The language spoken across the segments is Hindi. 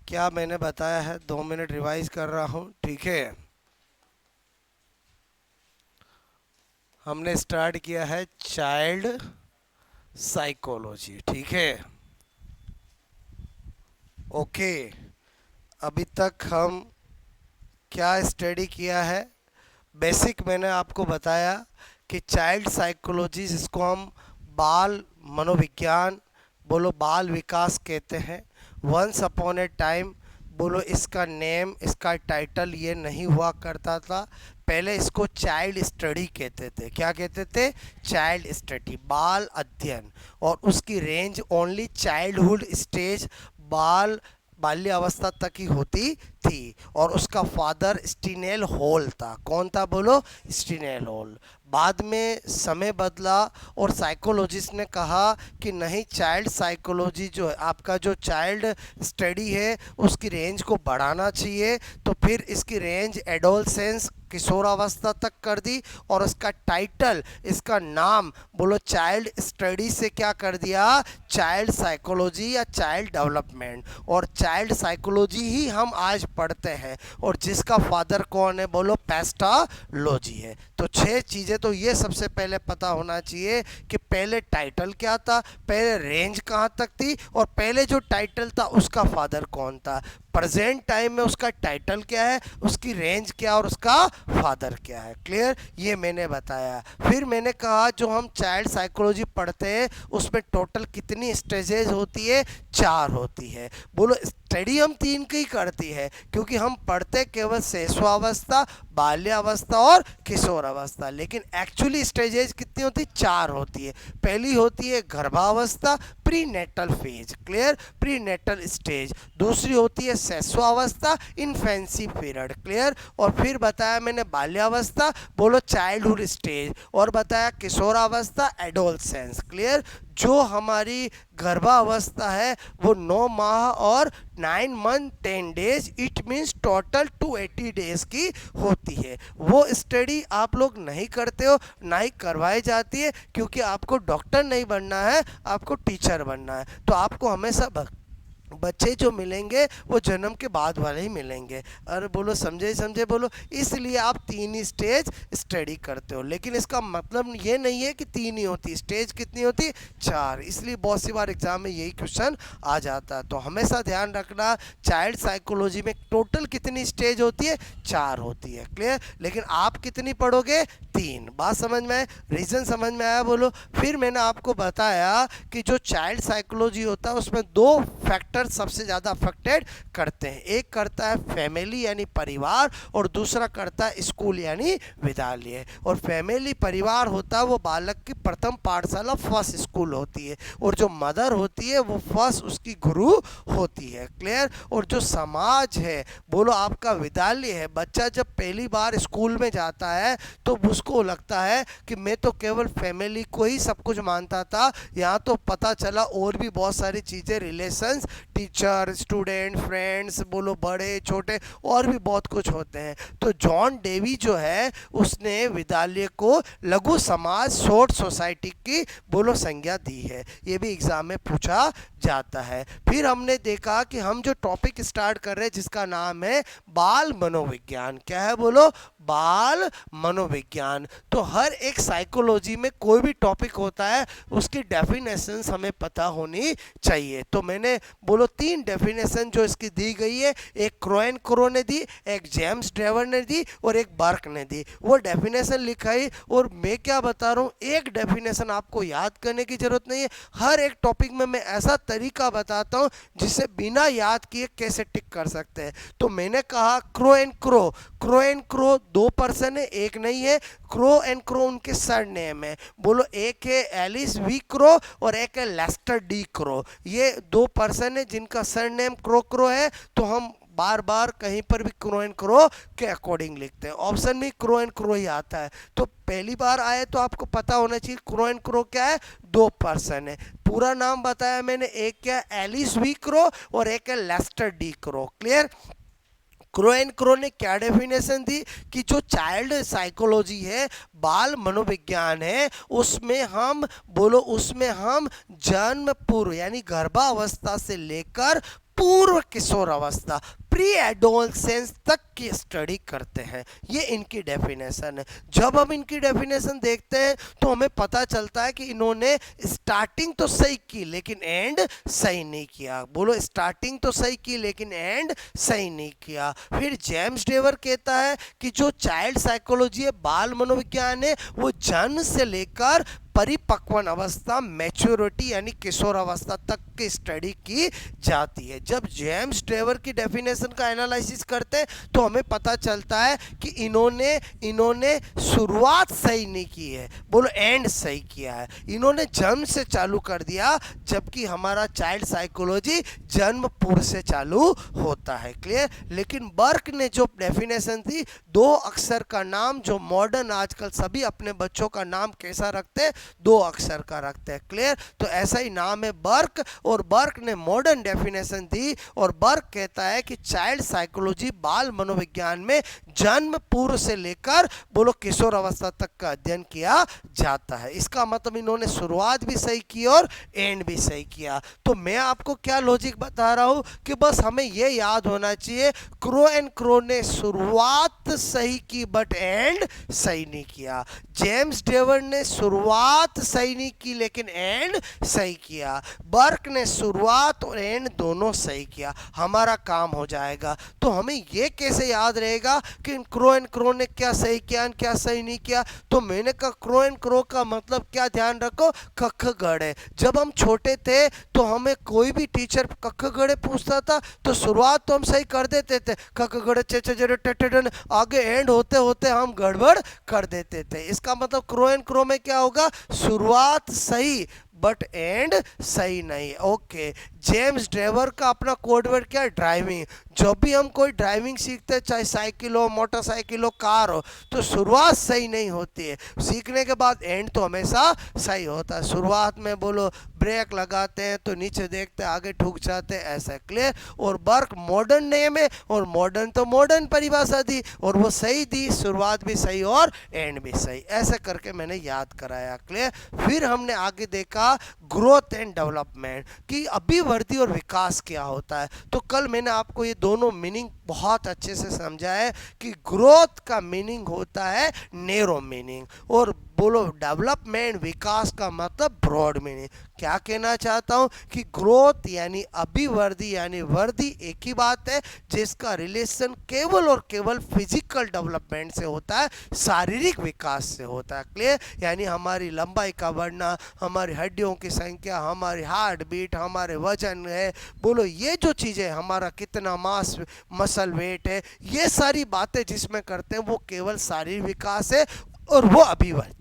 क्या मैंने बताया है, 2 मिनट रिवाइज कर रहा हूँ, ठीक है। हमने स्टार्ट किया है चाइल्ड साइकोलॉजी, ठीक है। ओके, अभी तक हम क्या स्टडी किया है? बेसिक मैंने आपको बताया कि चाइल्ड साइकोलॉजी, जिसको हम बाल मनोविज्ञान बोलो, बाल विकास कहते हैं। वंस अपॉन ए टाइम बोलो, इसका नेम, इसका टाइटल ये नहीं हुआ करता था। पहले इसको चाइल्ड स्टडी कहते थे। क्या कहते थे? चाइल्ड स्टडी, बाल अध्ययन। और उसकी रेंज ओनली चाइल्डहुड स्टेज, बाल्य अवस्था तक ही होती थी। और उसका फादर स्टीनेल हॉल था। कौन था बोलो? स्टीनेल हॉल। बाद में समय बदला और साइकोलॉजिस्ट ने कहा कि नहीं, चाइल्ड साइकोलॉजी जो है, आपका जो चाइल्ड स्टडी है, उसकी रेंज को बढ़ाना चाहिए। तो फिर इसकी रेंज एडोलसेंस, किशोरावस्था तक कर दी। और उसका टाइटल, इसका नाम बोलो, चाइल्ड स्टडी से क्या कर दिया? चाइल्ड साइकोलॉजी या चाइल्ड डेवलपमेंट। और चाइल्ड साइकोलॉजी ही हम आज पढ़ते हैं। और जिसका फादर कौन है बोलो? पेस्टालॉजी है। तो 6 चीज़ें तो ये सबसे पहले पता होना चाहिए कि पहले टाइटल क्या था, पहले रेंज कहाँ तक थी, और पहले जो टाइटल था उसका फादर कौन था। प्रेजेंट टाइम में उसका टाइटल क्या है, उसकी रेंज क्या, और उसका फादर क्या है। क्लियर? ये मैंने बताया। फिर मैंने कहा जो हम चाइल्ड साइकोलॉजी पढ़ते हैं उसमें टोटल कितनी स्टेजेस होती है? 4 होती है। बोलो, स्टडी हम 3 की करती है, क्योंकि हम पढ़ते केवल शैशवावस्था, बाल्यावस्था और किशोरावस्था। लेकिन एक्चुअली स्टेजेस कितनी होती? 4 होती है। पहली होती है गर्भावस्था, prenatal phase. Clear? Prenatal stage. दूसरी होती है शैशवावस्था, इन्फेंसी पीरियड। क्लियर? और फिर बताया मैंने बाल्यावस्था, बोलो चाइल्डहुड स्टेज। और बताया किशोरावस्था, एडोलसेंस। क्लियर? जो हमारी गर्भावस्था है वो 9 माह और 9 month 10 days, it means total 280 days की होती है। वो स्टडी आप लोग नहीं करते हो, ना ही करवाई जाती है, क्योंकि आपको डॉक्टर नहीं बनना है, आपको टीचर बनना है। तो आपको हमेशा बच्चे जो मिलेंगे वो जन्म के बाद वाले ही मिलेंगे। अरे बोलो, समझे समझे बोलो। इसलिए आप 3 ही स्टेज स्टडी करते हो। लेकिन इसका मतलब ये नहीं है कि 3 ही होती, स्टेज कितनी होती? 4। इसलिए बहुत सी बार एग्जाम में यही क्वेश्चन आ जाता है। तो हमेशा ध्यान रखना, चाइल्ड साइकोलॉजी में टोटल कितनी स्टेज होती है? 4 होती है। क्लियर? लेकिन आप कितनी पढ़ोगे? 3। बात समझ में आए? रीजन समझ में आया बोलो? फिर मैंने आपको बताया कि जो चाइल्ड साइकोलॉजी होता है उसमें 2 फैक्टर सबसे ज़्यादा अफेक्टेड करते हैं। एक करता है फैमिली यानी परिवार, और दूसरा करता है स्कूल यानी विद्यालय। और फैमिली, परिवार होता है वो बालक की प्रथम पाठशाला, फर्स्ट स्कूल होती है। और जो मदर होती है वो फर्स्ट उसकी गुरु होती है। क्लियर? और जो समाज है बोलो आपका विद्यालय है। बच्चा जब पहली बार स्कूल में जाता है तो उसको लगता है कि मैं तो केवल फैमिली को ही सब कुछ मानता था, यहाँ तो पता चला और भी बहुत सारी चीज़ें, रिलेशंस, टीचर, स्टूडेंट, फ्रेंड्स, बोलो बड़े छोटे, और भी बहुत कुछ होते हैं। तो जॉन डेवी जो है उसने विद्यालय को लघु समाज, शॉर्ट सोसाइटी की बोलो संज्ञा दी है। ये भी एग्जाम में पूछा जाता है। फिर हमने देखा कि हम जो टॉपिक स्टार्ट कर रहे हैं जिसका नाम है बाल मनोविज्ञान। क्या है बोलो? बाल मनोविज्ञान। तो हर एक साइकोलॉजी में कोई भी टॉपिक होता है उसकी डेफिनेशन हमें पता होनी चाहिए। तो मैंने बोलो 3 डेफिनेशन जो इसकी दी गई है, एक क्रोएन क्रो ने दी, एक जेम्स ड्रेवर ने दी, और एक बर्क ने दी। वो डेफिनेशन लिखाई। और मैं क्या बता रहा हूँ, एक डेफिनेशन आपको याद करने की जरूरत नहीं है। हर एक टॉपिक में मैं ऐसा तरीका बताता हूँ जिसे बिना याद किए कैसे टिक कर सकते हैं। तो मैंने कहा crow and crow, crow and crow 2 person है, एक नहीं है। क्रो एंड क्रो उनके सर नेम है। बोलो, एक है एलिस वी क्रो और एक है लेस्टर डी क्रो। ये 2 पर्सन है जिनका सर नेम क्रो क्रो है। तो हम बार बार कहीं पर भी क्रो एंड क्रो के अकॉर्डिंग लिखते हैं। ऑप्शन में क्रो एंड क्रो ही आता है। तो पहली बार आए तो आपको पता होना चाहिए क्रो एंड क्रो क्या है? 2 पर्सन है। पूरा नाम बताया मैंने, एक क्या एलिस वी क्रो और एक है Lester D Crow. Clear? Crow and Crow ने क्या डेफिनेशन दी कि जो चाइल्ड साइकोलॉजी है, बाल मनोविज्ञान है, उसमें हम बोलो, उसमें हम जन्म पूर्व यानी गर्भावस्था से लेकर पूर्व किशोर अवस्था, प्री एडोलसेंस तक की स्टडी करते हैं। ये इनकी डेफिनेशन है। जब हम इनकी डेफिनेशन देखते हैं तो हमें पता चलता है कि इन्होंने स्टार्टिंग तो सही की लेकिन एंड सही नहीं किया। बोलो, स्टार्टिंग तो सही की लेकिन एंड सही नहीं किया। फिर जेम्स डेवर कहता है कि जो चाइल्ड साइकोलॉजी है, बाल मनोविज्ञान है, वो जन्म से लेकर परिपक्वन अवस्था, मैच्योरिटी यानी किशोर अवस्था तक की स्टडी की जाती है। जब जेम्स ड्रेवर की डेफिनेशन का एनालिसिस करते हैं तो हमें पता चलता है कि इन्होंने शुरुआत सही नहीं की है, बोलो एंड सही किया है। इन्होंने जन्म से चालू कर दिया, जबकि हमारा चाइल्ड साइकोलॉजी जन्म पूर्व से चालू होता है। क्लियर? लेकिन बर्क ने जो डेफिनेशन थी, 2 अक्षर का नाम, जो मॉडर्न आजकल सभी अपने बच्चों का नाम कैसा रखते हैं, 2 अक्षर का रखते हैं। क्लियर? तो ऐसा ही नाम है बर्क, और बर्क ने मॉडर्न डेफिनेशन दी, और बर्क कहता है कि चाइल्ड साइकोलॉजी बाल मनोविज्ञान में जन्म पूर्व से लेकर बोलो किशोर अवस्था तक का अध्ययन किया जाता है। इसका मतलब इन्होंने शुरुआत भी सही की और एंड भी सही किया। तो मैं आपको क्या लॉजिक बता रहा हूं कि बस हमें यह याद होना चाहिए, क्रो एंड क्रो ने शुरुआत सही की बट एंड सही नहीं किया। जेम्स डेवर ने शुरुआत सही नहीं की लेकिन एंड सही किया। बर्क ने शुरुआत और एंड दोनों सही किया। हमारा काम हो जाएगा। तो हमें ये कैसे याद रहेगा कि क्रो एंड क्रो ने क्या सही किया और क्या सही नहीं किया? तो मैंने कहा क्रो एंड क्रो का मतलब क्या, ध्यान रखो, कख गड़े। जब हम छोटे थे तो हमें कोई भी टीचर कख गड़े पूछता था तो शुरुआत तो हम सही कर देते थे, कख गड़े चे, आगे एंड होते होते हम गड़बड़ कर देते थे। इसका मतलब क्रो एंड क्रो में क्या होगा, शुरुआत सही बट एंड सही नहीं। ओके, जेम्स ड्रेवर का अपना कोडवर्ड क्या है, ड्राइविंग। जब भी हम कोई ड्राइविंग सीखते हैं, चाहे साइकिल हो, मोटरसाइकिल हो, कार हो, तो शुरुआत सही नहीं होती है, सीखने के बाद एंड तो हमेशा सही होता है। शुरुआत में बोलो ब्रेक लगाते हैं तो नीचे देखते हैं, आगे ठुक जाते हैं, ऐसा। क्लियर? और बर्क मॉडर्न नेम है, और मॉडर्न तो मॉडर्न परिभाषा दी और वो सही दी, शुरुआत भी सही और एंड भी सही। ऐसा करके मैंने याद कराया। क्लियर? फिर हमने आगे देखा ग्रोथ एंड डेवलपमेंट की अभिवृद्धि और विकास क्या होता है। तो कल मैंने आपको ये दोनों मीनिंग बहुत अच्छे से समझा है कि ग्रोथ का मीनिंग होता है नैरो मीनिंग, और बोलो डेवलपमेंट, विकास का मतलब ब्रॉड मीनिंग। क्या कहना चाहता हूँ कि ग्रोथ यानी अभिवृद्धि यानी वृद्धि एक ही बात है, जिसका रिलेशन केवल और केवल फिजिकल डेवलपमेंट से होता है, शारीरिक विकास से होता है। क्लियर? यानी हमारी लंबाई का बढ़ना, हमारी हड्डियों की संख्या, हमारी हार्ट बीट, हमारे वजन है, बोलो ये जो चीज़ें, हमारा कितना मास मसल वेट है, ये सारी बातें जिसमें करते हैं वो केवल शारीरिक विकास है और वो अभिवृद्धि।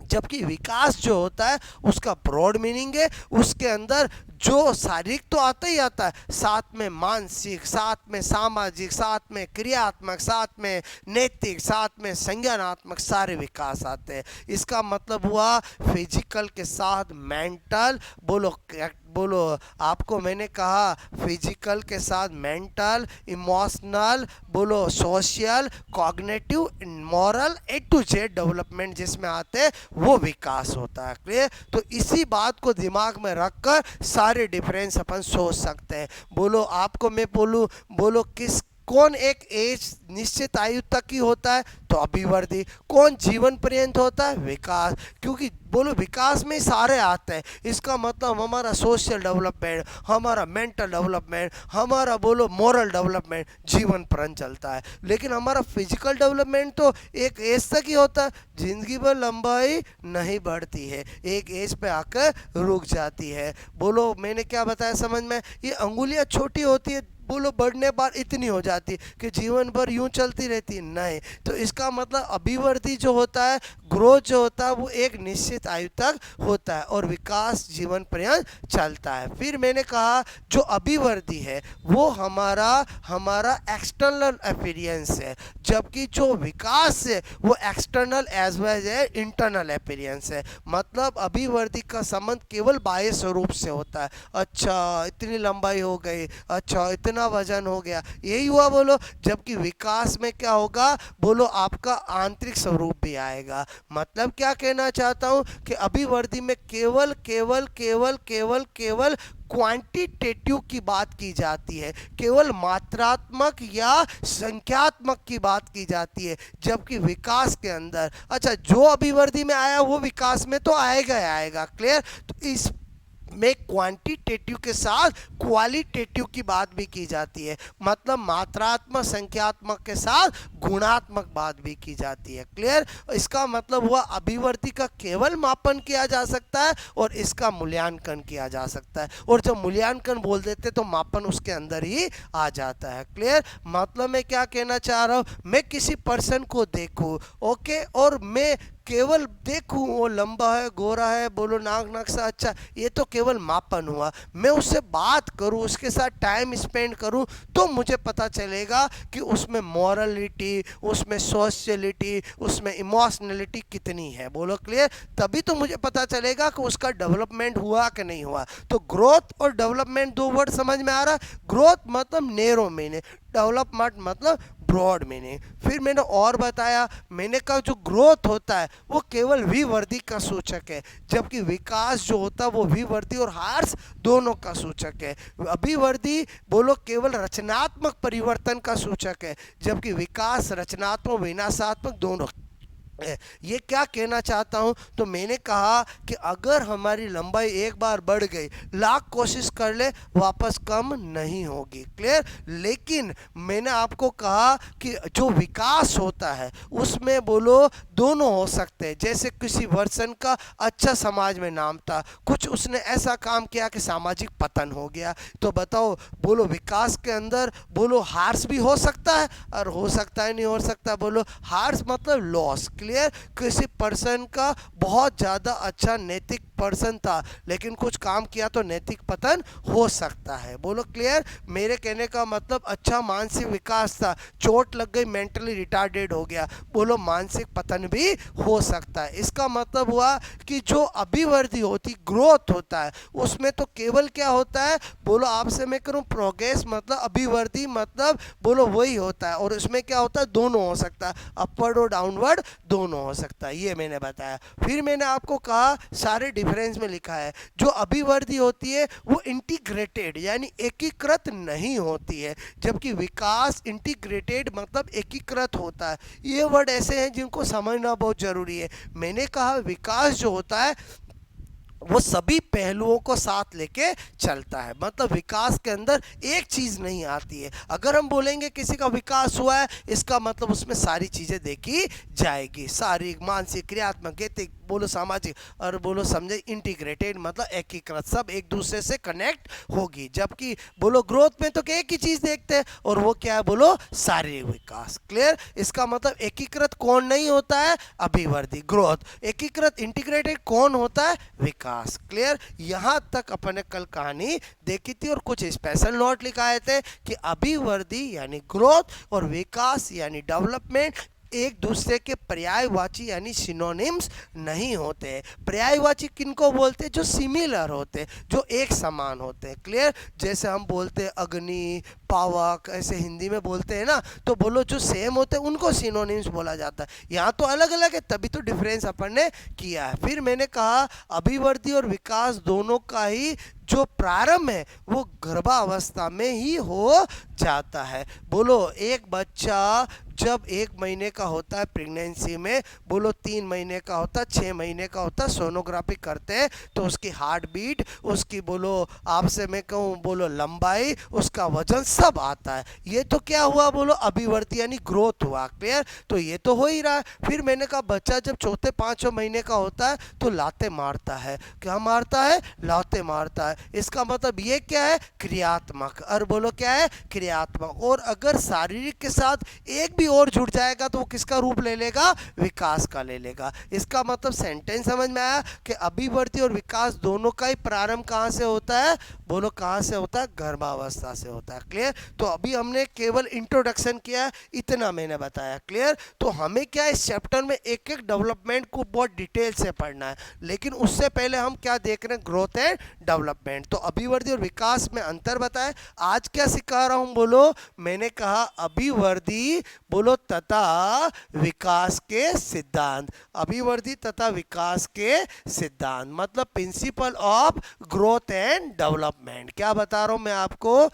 जबकि विकास जो होता है उसका ब्रॉड मीनिंग है, उसके अंदर जो शारीरिक तो आता ही आता है, साथ में मानसिक, साथ में सामाजिक, साथ में क्रियात्मक, साथ में नैतिक, साथ में संज्ञानात्मक सारे विकास आते हैं। इसका मतलब हुआ फिजिकल के साथ मेंटल, बोलो आपको मैंने कहा फिजिकल के साथ मेंटल, इमोशनल, बोलो social, cognitive, moral, A to Z development जिसमें आते हैं वो विकास होता है। क्लियर? तो इसी बात को दिमाग में रखकर सारे डिफरेंस अपन सोच सकते हैं। बोलो आपको मैं बोलो कौन एक एज निश्चित आयु तक ही होता है, तो अभिवृद्धि। कौन जीवन पर्यंत होता है, विकास। क्योंकि बोलो विकास में सारे आते हैं। इसका मतलब हमारा सोशल डेवलपमेंट, हमारा मेंटल डेवलपमेंट, हमारा बोलो मोरल डेवलपमेंट जीवन पर्यंत चलता है। लेकिन हमारा फिजिकल डेवलपमेंट तो एक एज तक ही होता है, जिंदगी भर लंबाई नहीं बढ़ती है, एक एज पे आकर रुक जाती है। बोलो मैंने क्या बताया समझ में? ये अंगुलियां छोटी होती है, बोलो बढ़ने पर इतनी हो जाती है कि जीवन भर यूं चलती रहती है, नहीं। तो इसका मतलब अभिवृद्धि जो होता है, ग्रोथ जो होता है, वो एक निश्चित आयु तक होता है और विकास जीवन पर्यंत चलता है। फिर मैंने कहा जो अभिवृद्धि है वो हमारा एक्सटर्नल अपीयरेंस है, जबकि जो विकास है वो external as well as internal appearance है। मतलब अभिवृद्धि का संबंध केवल बाह्य स्वरूप से होता है। अच्छा इतनी लंबाई हो गई, अच्छा इतना गुना वजन हो गया, यही हुआ बोलो। जबकि विकास में क्या होगा बोलो, आपका आंतरिक स्वरूप भी आएगा। मतलब क्या कहना चाहता हूं कि अभिवृद्धि में केवल केवल केवल केवल केवल क्वांटिटेटिव की बात की जाती है, केवल मात्रात्मक या संख्यात्मक की बात की जाती है। जबकि विकास के अंदर, अच्छा, जो अभिवृद्धि में आया वो विकास में तो आएगा ही आएगा। क्लियर? तो इस में क्वांटिटेटिव के साथ क्वालिटेटिव की बात भी की जाती है, मतलब मात्रात्मक संख्यात्मक के साथ गुणात्मक बात भी की जाती है। क्लियर? इसका मतलब हुआ अभिवृद्धि का केवल मापन किया जा सकता है और इसका मूल्यांकन किया जा सकता है, और जब मूल्यांकन बोल देते तो मापन उसके अंदर ही आ जाता है। क्लियर? मतलब मैं क्या कहना चाह रहा हूँ, मैं किसी पर्सन को देखूँ, ओके, और मैं केवल देखूं वो लंबा है, गोरा है, बोलो नाक नक्शा अच्छा, ये तो केवल मापन हुआ। मैं उससे बात करूं, उसके साथ टाइम स्पेंड करूं, तो मुझे पता चलेगा कि उसमें मॉरलिटी, उसमें सोशलिटी, उसमें इमोशनलिटी कितनी है। बोलो क्लियर? तभी तो मुझे पता चलेगा कि उसका डेवलपमेंट हुआ कि नहीं हुआ। तो ग्रोथ और डेवलपमेंट दो वर्ड समझ में आ रहा है? ग्रोथ मतलब नैरो मीनिंग, डेवलपमेंट मतलब ब्रॉड मीनिंग। फिर मैंने और बताया, मैंने कहा जो ग्रोथ होता है वो केवल विवर्धि का सूचक है, जबकि विकास जो होता है वो विवर्धि और ह्रास दोनों का सूचक है। अभिवृद्धि बोलो केवल रचनात्मक परिवर्तन का सूचक है, जबकि विकास रचनात्मक विनाशात्मक दोनों। ये क्या कहना चाहता हूँ, तो मैंने कहा कि अगर हमारी लंबाई एक बार बढ़ गई, लाख कोशिश कर ले वापस कम नहीं होगी। क्लियर? लेकिन मैंने आपको कहा कि जो विकास होता है उसमें बोलो दोनों हो सकते हैं। जैसे किसी वर्सन का अच्छा समाज में नाम था, कुछ उसने ऐसा काम किया कि सामाजिक पतन हो गया, तो बताओ बोलो विकास के अंदर बोलो हार्स भी हो सकता है और हो सकता है नहीं हो सकता। बोलो हार्स मतलब लॉस। क्लियर? किसी पर्सन का बहुत ज़्यादा अच्छा नैतिक पर्सन था, लेकिन कुछ काम किया तो नैतिक पतन हो सकता है। बोलो क्लियर? मेरे कहने का मतलब अच्छा मानसिक विकास था, चोट लग गई, मेंटली रिटार्डेड हो गया, बोलो मानसिक पतन भी हो सकता है। इसका मतलब हुआ कि जो अभिवृद्धि होती, ग्रोथ होता है, उसमें तो केवल क्या होता है बोलो, आपसे मैं करूं प्रोग्रेस मतलब अभिवृद्धि मतलब बोलो वही होता है, और उसमें क्या होता है दोनों हो सकता है, अपवर्ड और डाउनवर्ड दोनों हो सकता है। ये मैंने बताया। फिर मैंने आपको कहा सारे डिफरेंस में लिखा है, जो अभिवृद्धि होती है वो इंटीग्रेटेड यानी एकीकृत नहीं होती है, जबकि विकास इंटीग्रेटेड मतलब एकीकृत होता है। ये वर्ड ऐसे हैं जिनको समझना बहुत जरूरी है। मैंने कहा विकास जो होता है वो सभी पहलुओं को साथ लेके चलता है, मतलब विकास के अंदर एक चीज नहीं आती है। अगर हम बोलेंगे किसी का विकास हुआ है, इसका मतलब उसमें सारी चीजें देखी जाएगी, शारीरिक, मानसिक, क्रियात्मक, नैतिक, बोलो सामाजिक, और बोलो समझे इंटीग्रेटेड मतलब एकीकृत, सब एक दूसरे से कनेक्ट होगी। जबकि बोलो ग्रोथ में तो एक ही चीज देखते हैं, और वो क्या है बोलो शारीरिक विकास। क्लियर? इसका मतलब एकीकृत कौन नहीं होता है? अभिवृद्धि, ग्रोथ। एकीकृत इंटीग्रेटेड कौन होता है? विकास। क्लियर? यहां तक अपन ने कल कहानी देखी थी और कुछ स्पेशल नोट लिखाए थे कि अभिवृद्धि यानी ग्रोथ और विकास यानी डेवलपमेंट एक दूसरे के पर्यायवाची यानी सिनोनिम्स नहीं होते। पर्यायवाची किनको बोलते हैं? जो सिमिलर होते, जो एक समान होते हैं। क्लियर? जैसे हम बोलते हैं अग्नि, पावक, ऐसे हिंदी में बोलते हैं ना, तो बोलो जो सेम होते हैं उनको सिनोनिम्स बोला जाता है। यहाँ तो अलग अलग है, तभी तो डिफरेंस अपन ने किया है। फिर मैंने कहा अभिवृद्धि और विकास दोनों का ही जो प्रारंभ है वो गर्भावस्था में ही हो जाता है। बोलो एक बच्चा जब 1 महीने का होता है प्रेगनेंसी में, बोलो 3 महीने का होता है, 6 महीने का होता है, सोनोग्राफी करते हैं तो उसकी हार्ट बीट, उसकी बोलो आपसे मैं कहूँ बोलो लंबाई, उसका वजन सब आता है। ये तो क्या हुआ बोलो अभिवृद्धि यानी ग्रोथ हुआ। क्लियर? तो ये तो हो ही रहा है। फिर मैंने कहा बच्चा जब चौथे 5वें महीने का होता है तो लाते मारता है। क्या मारता है? लाते मारता है। इसका मतलब ये क्या है? क्रियात्मक। और बोलो क्या है? क्रियात्मक। और अगर शारीरिक के साथ एक भी और जुड़ जाएगा तो वो किसका रूप ले लेगा, विकास का ले लेगा। इसका मतलब सेंटेंस समझ में आया कि अभिवृद्धि और विकास दोनों का ही प्रारंभ कहाँ से होता है, बोलो कहाँ से होता है, गर्भावस्था से होता है। क्लियर। तो अभी हमने केवल इंट्रोडक्शन किया, इतना मैंने बताया। क्लियर। तो हमें क्या इस चैप्टर में एक एक डेवलपमेंट को बहुत डिटेल से पढ़ना है, लेकिन उससे पहले हम क्या देख रहे हैं, ग्रोथ एंड डेवलपमेंट। तो अभिवृद्धि और विकास में अंतर बताए। आज क्या सिखा रहा हूं, बोलो मैंने कहा अभिवृद्धि बोलो तथा विकास के सिद्धांत। अभिवृद्धि तथा विकास के सिद्धांत मतलब principle of growth and development. क्या बता रहा हूं मैं आपको,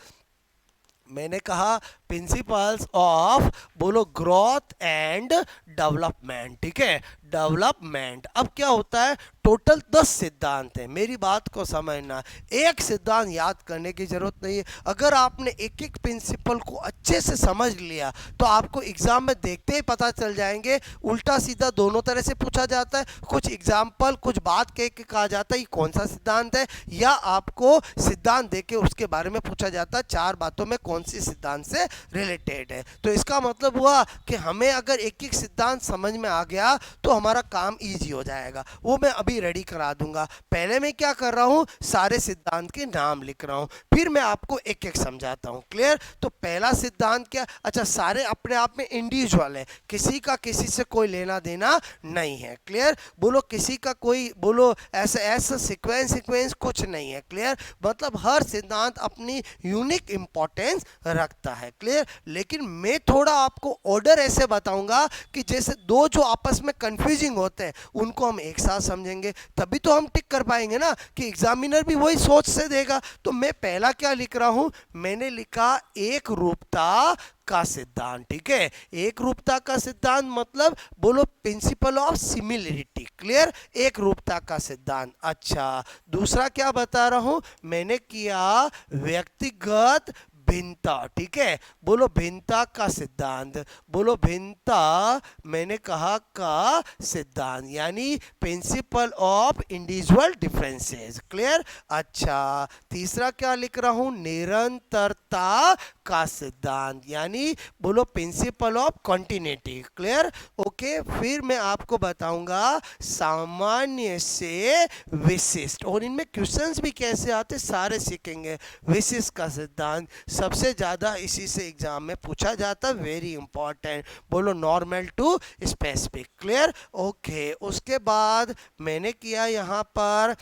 मैंने कहा प्रिंसिपल्स ऑफ बोलो ग्रोथ एंड डेवलपमेंट। ठीक है, डेवलपमेंट। अब क्या होता है, टोटल 10 सिद्धांत है, मेरी बात को समझना। एक सिद्धांत याद करने की जरूरत नहीं है। अगर आपने एक एक प्रिंसिपल को अच्छे से समझ लिया तो आपको एग्जाम में देखते ही पता चल जाएंगे। उल्टा सीधा दोनों तरह से पूछा जाता है, कुछ एग्जाम्पल कुछ बात कह के कहा जाता है ये कौन सा सिद्धांत है, या आपको सिद्धांत दे के उसके बारे में पूछा जाता है चार बातों में कौन सी सिद्धांत से रिलेटेड है। तो इसका मतलब हुआ कि हमें अगर एक एक सिद्धांत समझ में आ गया तो हमारा काम इजी हो जाएगा। वो मैं अभी रेडी करा दूंगा। पहले मैं क्या कर रहा हूं, सारे सिद्धांत के नाम लिख रहा हूं, फिर मैं आपको एक एक समझाता हूं। क्लियर। तो पहला सिद्धांत क्या, अच्छा सारे अपने आप में इंडिविजुअल है, किसी का किसी से कोई लेना देना नहीं है। क्लियर। बोलो किसी का कोई बोलो ऐसा ऐसा सीक्वेंस कुछ नहीं है। क्लियर। मतलब हर सिद्धांत अपनी यूनिक इंपॉर्टेंस रखता है। क्लियर। लेकिन मैं थोड़ा आपको ऑर्डर ऐसे बताऊंगा कि जैसे दो जो आपस में कंफ्यूजिंग होते हैं उनको हम एक साथ समझेंगे, तभी तो हम टिक कर पाएंगे ना, कि एग्जामिनर भी वही सोच से देगा। तो मैं पहला क्या लिख रहा हूं, मैंने लिखा एक रूपता का सिद्धांत। ठीक है, एक रूपता का सिद्धांत मतलब बोलो प्रिंसिपल ऑफ सिमिलरिटी। क्लियर। एक रूपता का सिद्धांत। अच्छा दूसरा क्या बता रहा हूं, मैंने किया व्यक्तिगत भिन्नता। ठीक है, बोलो भिन्नता का सिद्धांत, बोलो भिन्नता मैंने कहा का सिद्धांत, यानी principle of individual differences. Clear. अच्छा तीसरा क्या लिख रहा हूं, निरंतरता का सिद्धांत, यानी बोलो principle of continuity. Clear. Okay, फिर मैं आपको बताऊंगा सामान्य से विशिष्ट, और इनमें क्वेश्चंस भी कैसे आते सारे सीखेंगे। विशिष्ट का सिद्धांत सबसे ज्यादा इसी से एग्जाम में पूछा जाता है, वेरी इंपॉर्टेंट। बोलो normal to specific. Clear. Okay, उसके बाद मैंने किया यहाँ पर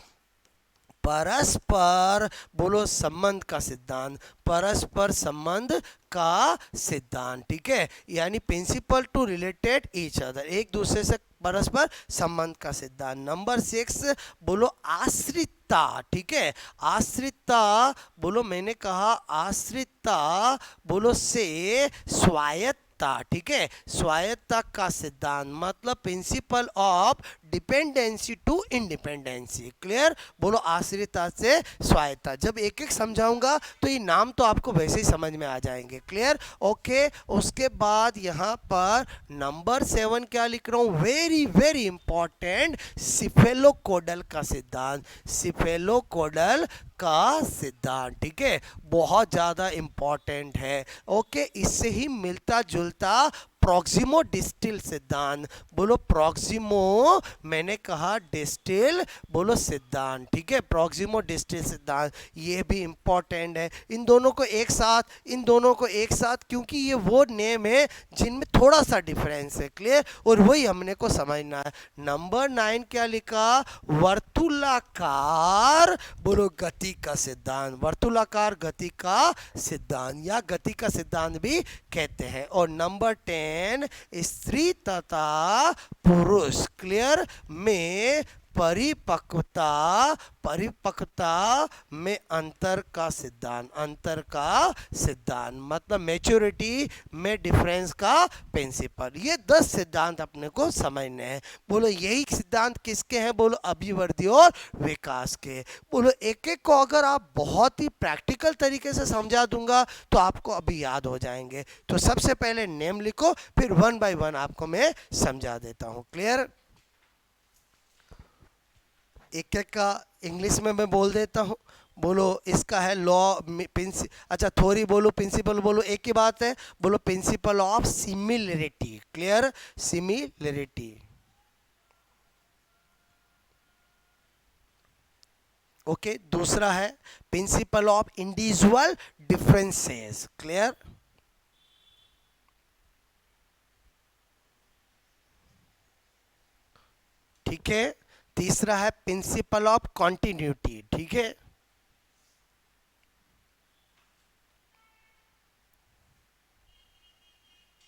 परस्पर बोलो संबंध का सिद्धांत, परस्पर संबंध का सिद्धांत। ठीक है, यानी principle to related each other, एक दूसरे से परस्पर संबंध का सिद्धांत। नंबर 6 बोलो आश्रितता। ठीक है, आश्रितता बोलो मैंने कहा आश्रितता बोलो से स्वायत्त। ठीक है, स्वायत्ता का सिद्धांत मतलब principle of dependency to independency. Clear. बोलो आश्रितता से स्वायत्ता। जब एक एक समझाऊंगा तो ये नाम तो आपको वैसे ही समझ में आ जाएंगे। क्लियर। ओके, उसके बाद यहाँ पर नंबर 7 क्या लिख रहा हूँ, वेरी वेरी इंपॉर्टेंट, सिफेलोकोडल का सिद्धांत, सिफेलोकोडल का सिद्धांत। ठीक है, बहुत ज्यादा इंपॉर्टेंट है। ओके, इससे ही मिलता जुलता प्रॉक्सिमो डिस्टिल सिद्धांत, बोलो प्रॉक्सिमो मैंने कहा डिस्टिल बोलो सिद्धांत। ठीक है, प्रॉक्सिमो डिस्टिल सिद्धांत ये भी इंपॉर्टेंट है। इन दोनों को एक साथ, इन दोनों को एक साथ, क्योंकि ये वो नेम है जिनमें थोड़ा सा डिफरेंस है। क्लियर, और वही हमने को समझना है। नंबर 9 क्या लिखा, वर्तुलाकार बोलो गति का सिद्धांत, वर्तुलाकार गति का सिद्धांत या गति का सिद्धांत भी कहते हैं। और नंबर 10 स्त्री तथा पुरुष क्लियर में परिपक्वता, परिपक्वता में अंतर का सिद्धांत, अंतर का सिद्धांत मतलब मैच्योरिटी में डिफरेंस का प्रिंसिपल। ये 10 सिद्धांत अपने को समझने हैं। बोलो यही सिद्धांत किसके हैं, बोलो अभिवृद्धि और विकास के। बोलो एक एक को अगर आप बहुत ही प्रैक्टिकल तरीके से समझा दूंगा तो आपको अभी याद हो जाएंगे। तो सबसे पहले नेम लिखो, फिर 1 बाय 1 आपको मैं समझा देता हूं। क्लियर। एक एक का इंग्लिश में मैं बोल देता हूँ। बोलो इसका है लॉ, अच्छा थ्योरी बोलो, प्रिंसिपल बोलो, एक ही बात है। बोलो principle of similarity, clear, similarity. Okay, दूसरा है principle of individual differences, clear. ठीक है, तीसरा है प्रिंसिपल ऑफ कॉन्टिन्यूटी, ठीक है।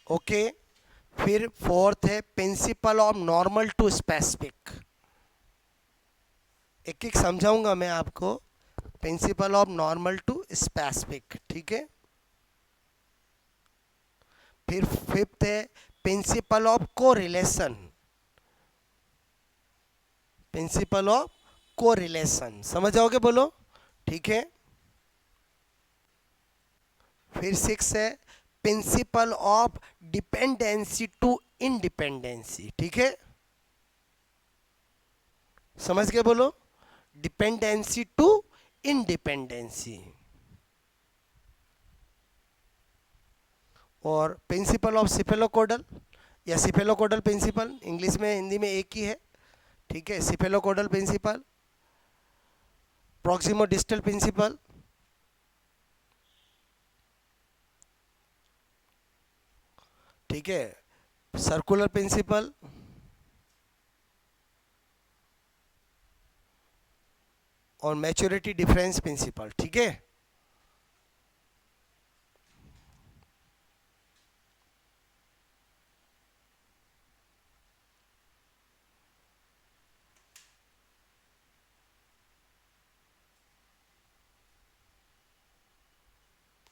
ओके, फिर फोर्थ है principle of normal to specific. एक एक समझाऊंगा मैं आपको। Principle of normal to specific, ठीक है। फिर फिफ्थ है principle of correlation, principle of correlation, समझ जाओगे, बोलो, ठीक है। फिर सिक्स है principle of dependency to independency, ठीक है, समझ के बोलो, डिपेंडेंसी टू इंडिपेंडेंसी। और प्रिंसिपल ऑफ सिफेलोकोडल या सिफेलोकोडल प्रिंसिपल, इंग्लिश में हिंदी में एक ही है, ठीक है। सिफेलोकोडल प्रिंसिपल, प्रॉक्सिमो डिस्टल प्रिंसिपल, ठीक है, सर्कुलर प्रिंसिपल, और मैच्योरिटी डिफरेंस प्रिंसिपल, ठीक है।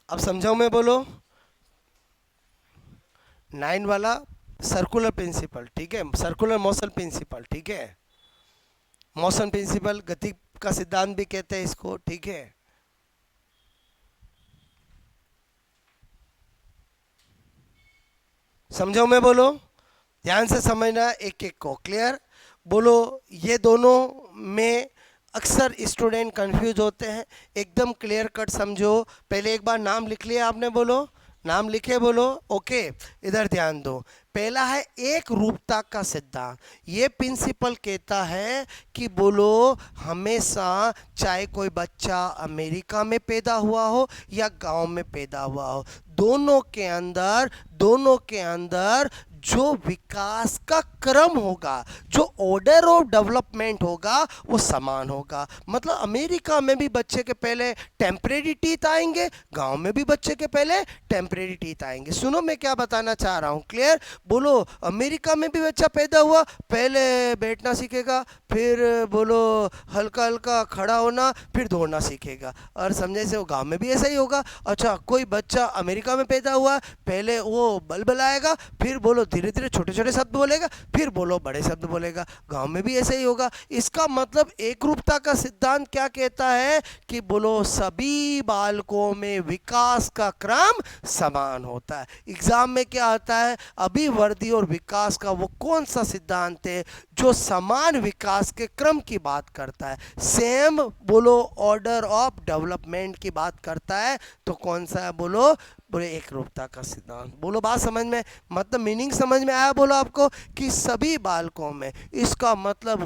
अब समझाऊं मैं, बोलो। 9 वाला सर्कुलर प्रिंसिपल, ठीक है, सर्कुलर मोशन प्रिंसिपल, ठीक है, मोशन प्रिंसिपल, गति का सिद्धांत भी कहते हैं इसको, ठीक है। समझो मैं, बोलो, ध्यान से समझना एक एक को, क्लियर। बोलो, ये दोनों में अक्सर स्टूडेंट कंफ्यूज होते हैं, एकदम क्लियर कट समझो। पहले एक बार नाम लिख लिया आपने, बोलो, नाम लिखे, बोलो, ओके। इधर ध्यान दो, पहला है एक रूपता का सिद्धांत। ये प्रिंसिपल कहता है कि बोलो हमेशा, चाहे कोई बच्चा अमेरिका में पैदा हुआ हो या गांव में पैदा हुआ हो, दोनों के अंदर जो विकास का क्रम होगा, जो ऑर्डर ऑफ डेवलपमेंट होगा, वो समान होगा। मतलब अमेरिका में भी बच्चे के पहले टेम्परेरी टीथ आएंगे, गांव में भी बच्चे के पहले टेम्परेरी टीथ आएंगे। सुनो मैं क्या बताना चाह रहा हूँ, क्लियर। बोलो, अमेरिका में भी बच्चा पैदा हुआ, पहले बैठना सीखेगा, फिर बोलो हल्का हल्का खड़ा होना, फिर दौड़ना सीखेगा, और समझे से वो गांव में भी ऐसा ही होगा। अच्छा, कोई बच्चा अमेरिका में पैदा हुआ, पहले वो बलबलाएगा, फिर बोलो धीरे धीरे छोटे छोटे शब्द बोलेगा, फिर बोलो बड़े शब्द बोलेगा, गांव में भी ऐसा ही होगा। इसका मतलब एक रूपता का सिद्धांत क्या कहता है कि बोलो सभी बालकों में विकास का क्रम समान होता है। एग्जाम में क्या आता है, अभिवृद्धि और विकास का वो कौन सा सिद्धांत है जो समान विकास के क्रम की बात करता है, सेम बोलो ऑर्डर ऑफ डेवलपमेंट की बात करता है, तो कौन सा है, बोलो बोले एक रूपता का सिद्धांत। बोलो बात समझ में, मतलब मीनिंग समझ में आया, बोलो आपको, कि सभी बालकों में, इसका मतलब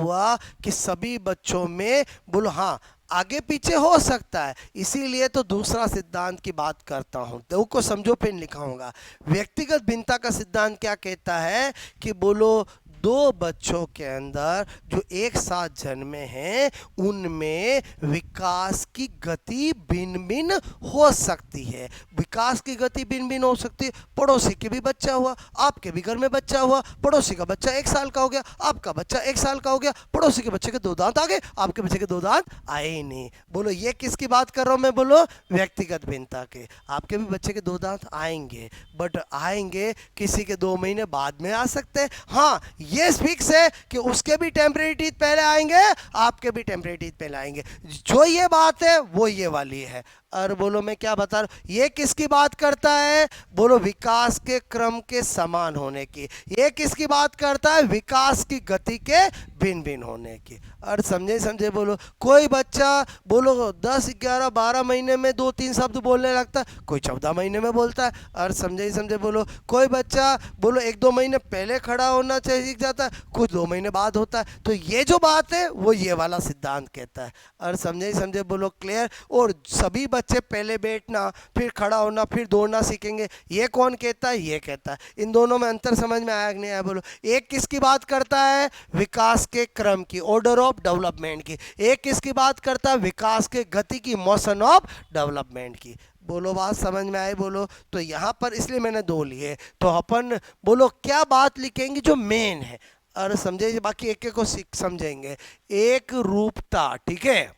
हुआ कि सभी बच्चों में, बोलो हाँ, आगे पीछे हो सकता है, इसीलिए तो दूसरा सिद्धांत की बात करता हूं, तो को समझो, पेन लिखाऊंगा। व्यक्तिगत भिन्नता का सिद्धांत क्या कहता है कि बोलो दो बच्चों के अंदर जो एक साथ जन्मे हैं, उनमें विकास की गति भिन्न भिन्न हो सकती है। विकास की गति भिन्न भिन्न हो सकती है। पड़ोसी के भी बच्चा हुआ, आपके भी घर में बच्चा हुआ, पड़ोसी का बच्चा 1 साल का हो गया, आपका बच्चा 1 साल का हो गया, पड़ोसी के बच्चे के 2 दांत आ गए, आपके बच्चे के 2 दांत आए ही नहीं। बोलो ये किसकी बात कर रहा हूं मैं, बोलो व्यक्तिगत भिन्नता के। आपके भी बच्चे के 2 दांत आएंगे, बट आएंगे किसी के 2 महीने बाद में आ सकते हैं। हाँ, ये फिक्स है कि उसके भी टेम्परेरी टीथ पहले आएंगे, आपके भी टेम्परेरी टीथ पहले आएंगे। जो ये बात है वो ये वाली है। और बोलो मैं क्या बता रहा हूँ, ये किसकी बात करता है, बोलो विकास के क्रम के समान होने की। ये किसकी बात करता है, विकास की गति के भिन्न भिन्न होने की। और समझे समझे बोलो, कोई बच्चा बोलो 10 11 12 महीने में 2 3 शब्द बोलने लगता है, कोई 14 महीने में बोलता है। और समझे समझे बोलो, कोई बच्चा बोलो 1 2 महीने पहले खड़ा होना चाहिए सीख जाता है, कुछ 2 महीने बाद होता है। तो ये जो बात है वो ये वाला सिद्धांत कहता है। और समझे समझे बोलो, क्लियर। और सभी बच्चे पहले बैठना फिर खड़ा होना फिर दौड़ना सीखेंगे, ये कौन कहता है, ये कहता है। इन दोनों में अंतर समझ में आया कि नहीं आया बोलो। एक किसकी बात करता है, विकास के क्रम की, ऑर्डर ऑफ डेवलपमेंट की। एक किसकी बात करता है, विकास के गति की, मोशन ऑफ डेवलपमेंट की। बोलो बात समझ में आए बोलो। तो यहाँ पर इसलिए मैंने 2 लिए। तो अपन बोलो क्या बात लिखेंगे जो मेन है, और समझे, बाकी एक एक को समझेंगे। एक रूपता, ठीक है,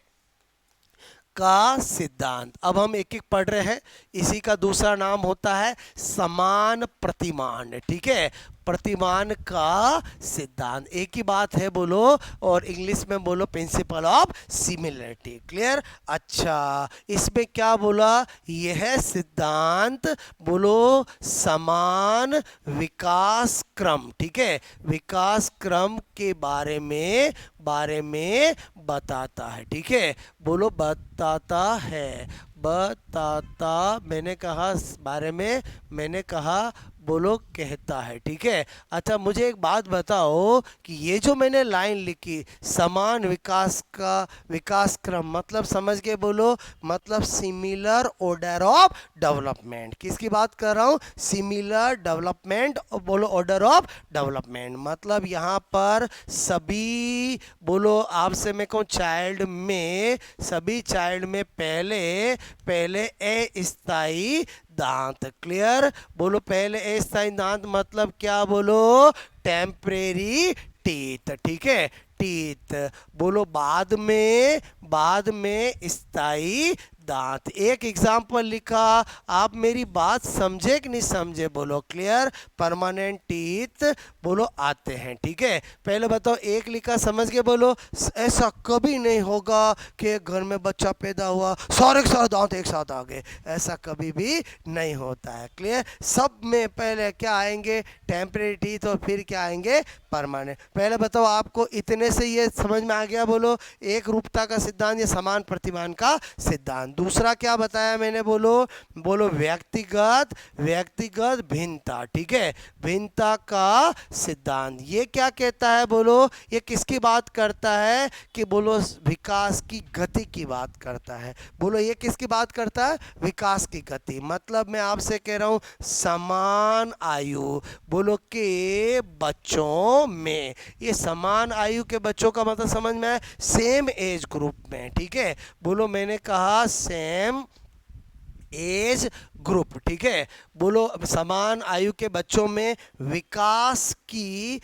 का सिद्धांत। अब हम एक एक पढ़ रहे हैं। इसी का दूसरा नाम होता है समान प्रतिमान, ठीक है, प्रतिमान का सिद्धांत। एक ही बात है बोलो, और इंग्लिश में बोलो प्रिंसिपल ऑफ सिमिलरिटी, क्लियर। अच्छा, इसमें क्या बोला, यह सिद्धांत बोलो समान विकास क्रम, ठीक है, विकास क्रम के बारे में बताता है, ठीक है, बोलो बताता है, बताता, मैंने कहा बारे में, मैंने कहा बोलो कहता है, ठीक है। अच्छा, मुझे एक बात बताओ कि ये जो मैंने लाइन लिखी, समान विकास का विकास क्रम, मतलब समझ के बोलो, मतलब सिमिलर ऑर्डर ऑफ डेवलपमेंट। किसकी बात कर रहा हूँ, सिमिलर डेवलपमेंट, बोलो ऑर्डर ऑफ डेवलपमेंट। मतलब यहाँ पर सभी बोलो, आपसे मैं कहूँ चाइल्ड में, सभी चाइल्ड में पहले अस्थायी दांत, क्लियर। बोलो पहले अस्थायी दांत मतलब क्या, बोलो टेम्परेरी टीथ, ठीक है, टीथ। बोलो बाद में स्थायी दांत। एक एग्जाम्पल लिखा, आप मेरी बात समझे कि नहीं समझे बोलो, क्लियर। परमानेंट टीथ बोलो आते हैं, ठीक है। पहले बताओ, एक लिखा समझ के बोलो, ऐसा कभी नहीं होगा कि घर में बच्चा पैदा हुआ सारे के सारे दांत एक साथ आ गए, ऐसा कभी भी नहीं होता है, क्लियर। सब में पहले क्या आएंगे, टेम्परेरी टीथ, और फिर क्या आएंगे, परमानेंट। पहले बताओ, आपको इतने से ये समझ में आ गया बोलो, एक रूपता का सिद्धांत, ये समान प्रतिमान का सिद्धांत। दूसरा क्या बताया मैंने बोलो व्यक्तिगत भिन्नता, ठीक है, भिन्नता का सिद्धांत। ये क्या कहता है बोलो, ये किसकी बात करता है कि बोलो विकास की गति की बात करता है। बोलो ये किसकी बात करता है, विकास की गति। मतलब मैं आपसे कह रहा हूं समान आयु बोलो के बच्चों में, ये समान आयु के बच्चों का मतलब समझ में आया, सेम एज ग्रुप में, ठीक है। बोलो मैंने कहा सेम एज ग्रुप, ठीक है। बोलो समान आयु के बच्चों में विकास की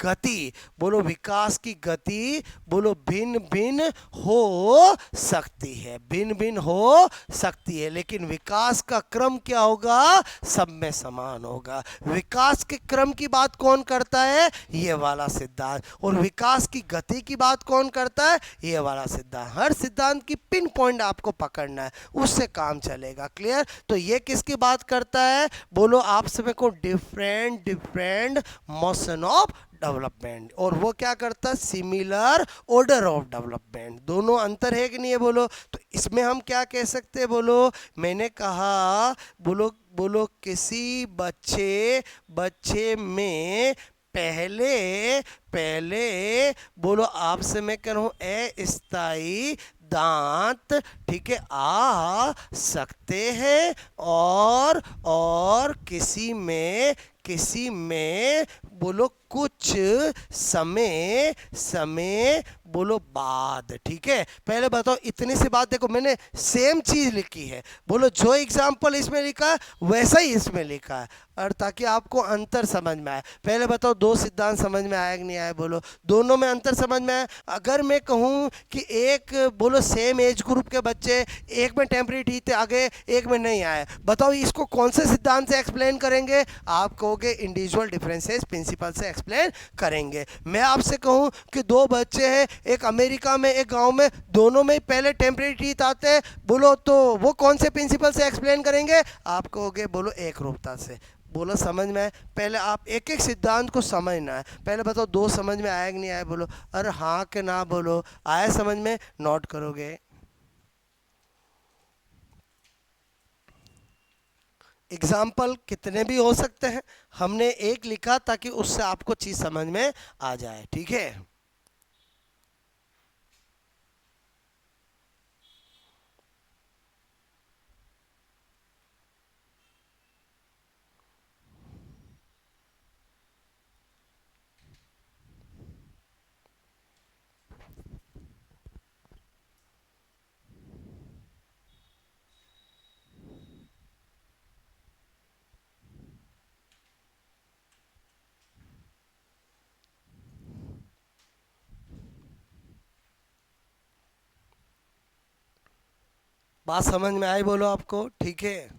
गति, बोलो विकास की गति बोलो भिन्न भिन्न हो सकती है, भिन्न भिन्न हो सकती है, लेकिन विकास का क्रम क्या होगा, सब में समान होगा। विकास के क्रम की बात कौन करता है, ये वाला सिद्धांत। और विकास की गति की बात कौन करता है, ये वाला सिद्धांत। हर सिद्धांत की पिन पॉइंट आपको पकड़ना है, उससे काम चलेगा, क्लियर। तो ये किसकी बात करता है, बोलो आप सभी को डिफरेंट मोशन ऑफ डेवलपमेंट, और वो क्या करता है, सिमिलर ऑर्डर ऑफ डेवलपमेंट। दोनों अंतर है कि नहीं है बोलो। तो इसमें हम क्या कह सकते हैं बोलो, मैंने कहा बोलो किसी बच्चे में पहले बोलो आपसे मैं कह रहा हूँ अस्थायी दांत, ठीक है, आ सकते हैं, और किसी में बोलो कुछ समय बोलो बाद, ठीक है। पहले बताओ, इतनी सी बात देखो, मैंने सेम चीज लिखी है, बोलो जो एग्जाम्पल इसमें लिखा है वैसा ही इसमें लिखा है, और ताकि आपको अंतर समझ में आए। पहले बताओ, दो सिद्धांत समझ में आया कि नहीं आया बोलो, दोनों में अंतर समझ में आया। अगर मैं कहूँ कि एक बोलो सेम एज ग्रुप के बच्चे, एक में टेम्परेरी टीथ आ गए एक में नहीं आए, बताओ इसको कौन से सिद्धांत से एक्सप्लेन करेंगे, आप कहोगे इंडिविजुअल डिफरेंसेस प्रिंसिपल प्रिंसिपल से एक्सप्लेन करेंगे। मैं आपसे कहूं कि दो बच्चे हैं, एक अमेरिका में एक गांव में, दोनों में पहले टेम्परेरी टीथ आते हैं, बोलो तो वो कौन से प्रिंसिपल से एक्सप्लेन करेंगे? आप कहोगे बोलो एक रूपता से। बोलो समझ में आए? पहले आप एक एक सिद्धांत को समझना है। पहले बताओ दो समझ में आया कि नहीं आया? बोलो अरे हाँ के ना बोलो। आया समझ में? नोट करोगे। एग्जाम्पल कितने भी हो सकते हैं, हमने एक लिखा ताकि उससे आपको चीज़ समझ में आ जाए, ठीक है। बात समझ में आई बोलो आपको? ठीक है।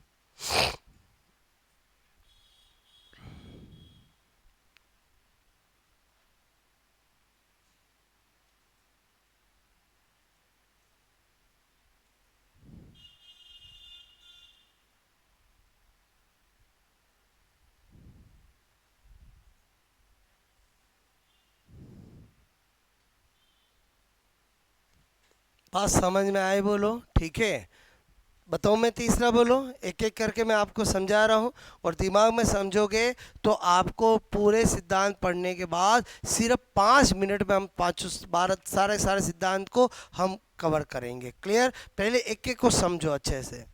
बात समझ में आई बोलो? ठीक है। बताओ मैं तीसरा बोलो, एक एक करके मैं आपको समझा रहा हूँ, और दिमाग में समझोगे तो आपको पूरे सिद्धांत पढ़ने के बाद सिर्फ 5 मिनट में हम पाँचों बारह सारे सारे सिद्धांत को हम कवर करेंगे। क्लियर? पहले एक एक को समझो अच्छे से।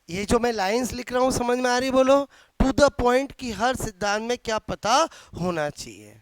ये जो मैं लाइंस लिख रहा हूँ समझ में आ रही? बोलो टू द पॉइंट कि हर सिद्धांत में क्या पता होना चाहिए।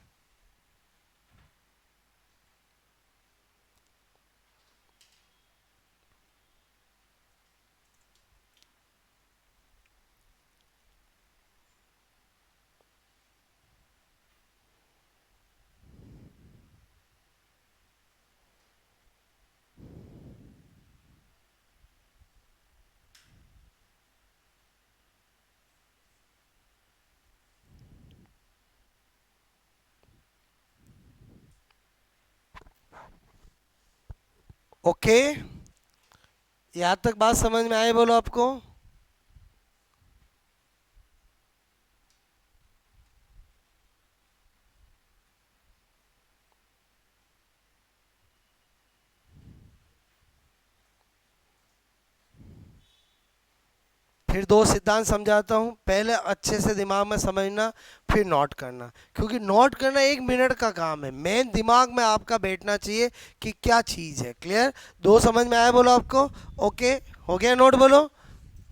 ओके, यहाँ तक बात समझ में आई बोलो आपको? फिर दो सिद्धांत समझाता हूँ, पहले अच्छे से दिमाग में समझना, फिर नोट करना, क्योंकि नोट करना 1 मिनट का काम है। मेन दिमाग में आपका बैठना चाहिए कि क्या चीज़ है। क्लियर? दो समझ में आया बोलो आपको? ओके, हो गया नोट? बोलो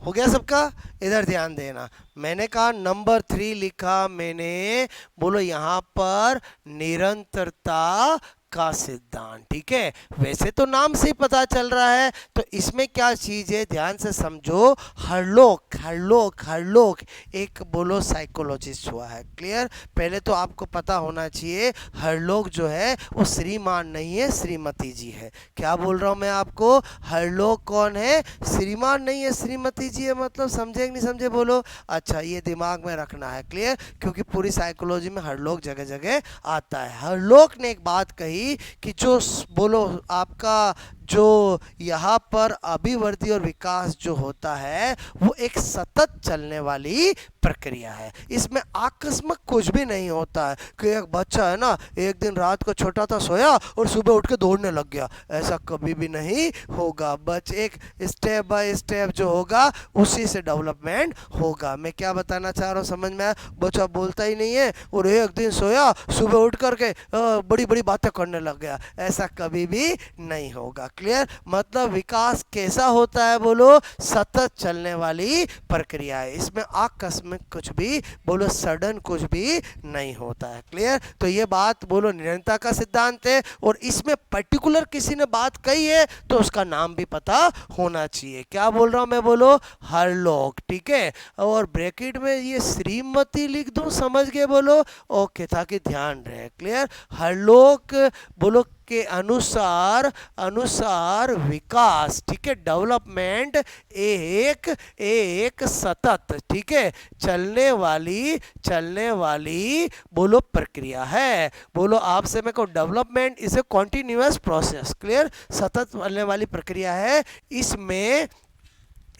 हो गया सबका? इधर ध्यान देना, मैंने कहा नंबर 3 लिखा मैंने, बोलो यहाँ पर निरंतरता का सिद्धांत। ठीक है, वैसे तो नाम से ही पता चल रहा है, तो इसमें क्या चीज है ध्यान से समझो। हरलोक हरलोक हरलोक एक बोलो साइकोलॉजिस्ट हुआ है। क्लियर? पहले तो आपको पता होना चाहिए हरलोक जो है वो श्रीमान नहीं है, श्रीमती जी है। क्या बोल रहा हूँ मैं आपको? हरलोक कौन है? श्रीमान नहीं है, श्रीमती जी है। मतलब समझे कि नहीं समझे? बोलो। अच्छा, ये दिमाग में रखना है। क्लियर? क्योंकि पूरी साइकोलॉजी में हरलोक जगह जगह आता है। हरलोक ने एक बात कही कि जो बोलो आपका जो यहाँ पर अभिवृद्धि और विकास जो होता है वो एक सतत चलने वाली प्रक्रिया है। इसमें आकस्मिक कुछ भी नहीं होता है कि एक बच्चा है ना एक दिन रात को छोटा था सोया और सुबह उठ के दौड़ने लग गया, ऐसा कभी भी नहीं होगा। बच एक स्टेप बाय स्टेप जो होगा उसी से डेवलपमेंट होगा। मैं क्या बताना चाह रहा हूँ समझ में? बच्चा बोलता ही नहीं है और एक दिन सोया सुबह उठ करके बड़ी बड़ी बातें करने लग गया, ऐसा कभी भी नहीं होगा। क्लियर? मतलब विकास कैसा होता है? बोलो सतत चलने वाली प्रक्रिया है, इसमें आकस्मिक कुछ भी बोलो सडन कुछ भी नहीं होता है। क्लियर? तो ये बात बोलो निरंतरता का सिद्धांत है, और इसमें पर्टिकुलर किसी ने बात कही है तो उसका नाम भी पता होना चाहिए। क्या बोल रहा हूं मैं? बोलो हरलोक। ठीक है, और ब्रैकेट में ये श्रीमती लिख दूं, समझ गए? बोलो ओके, ताकि ध्यान रहे। क्लियर? हरलोक बोलो के अनुसार अनुसार विकास, ठीक है, डेवलपमेंट एक सतत, ठीक है, चलने वाली बोलो प्रक्रिया है। बोलो आपसे मैं कहूँ development is a continuous process, clear, सतत चलने वाली प्रक्रिया है।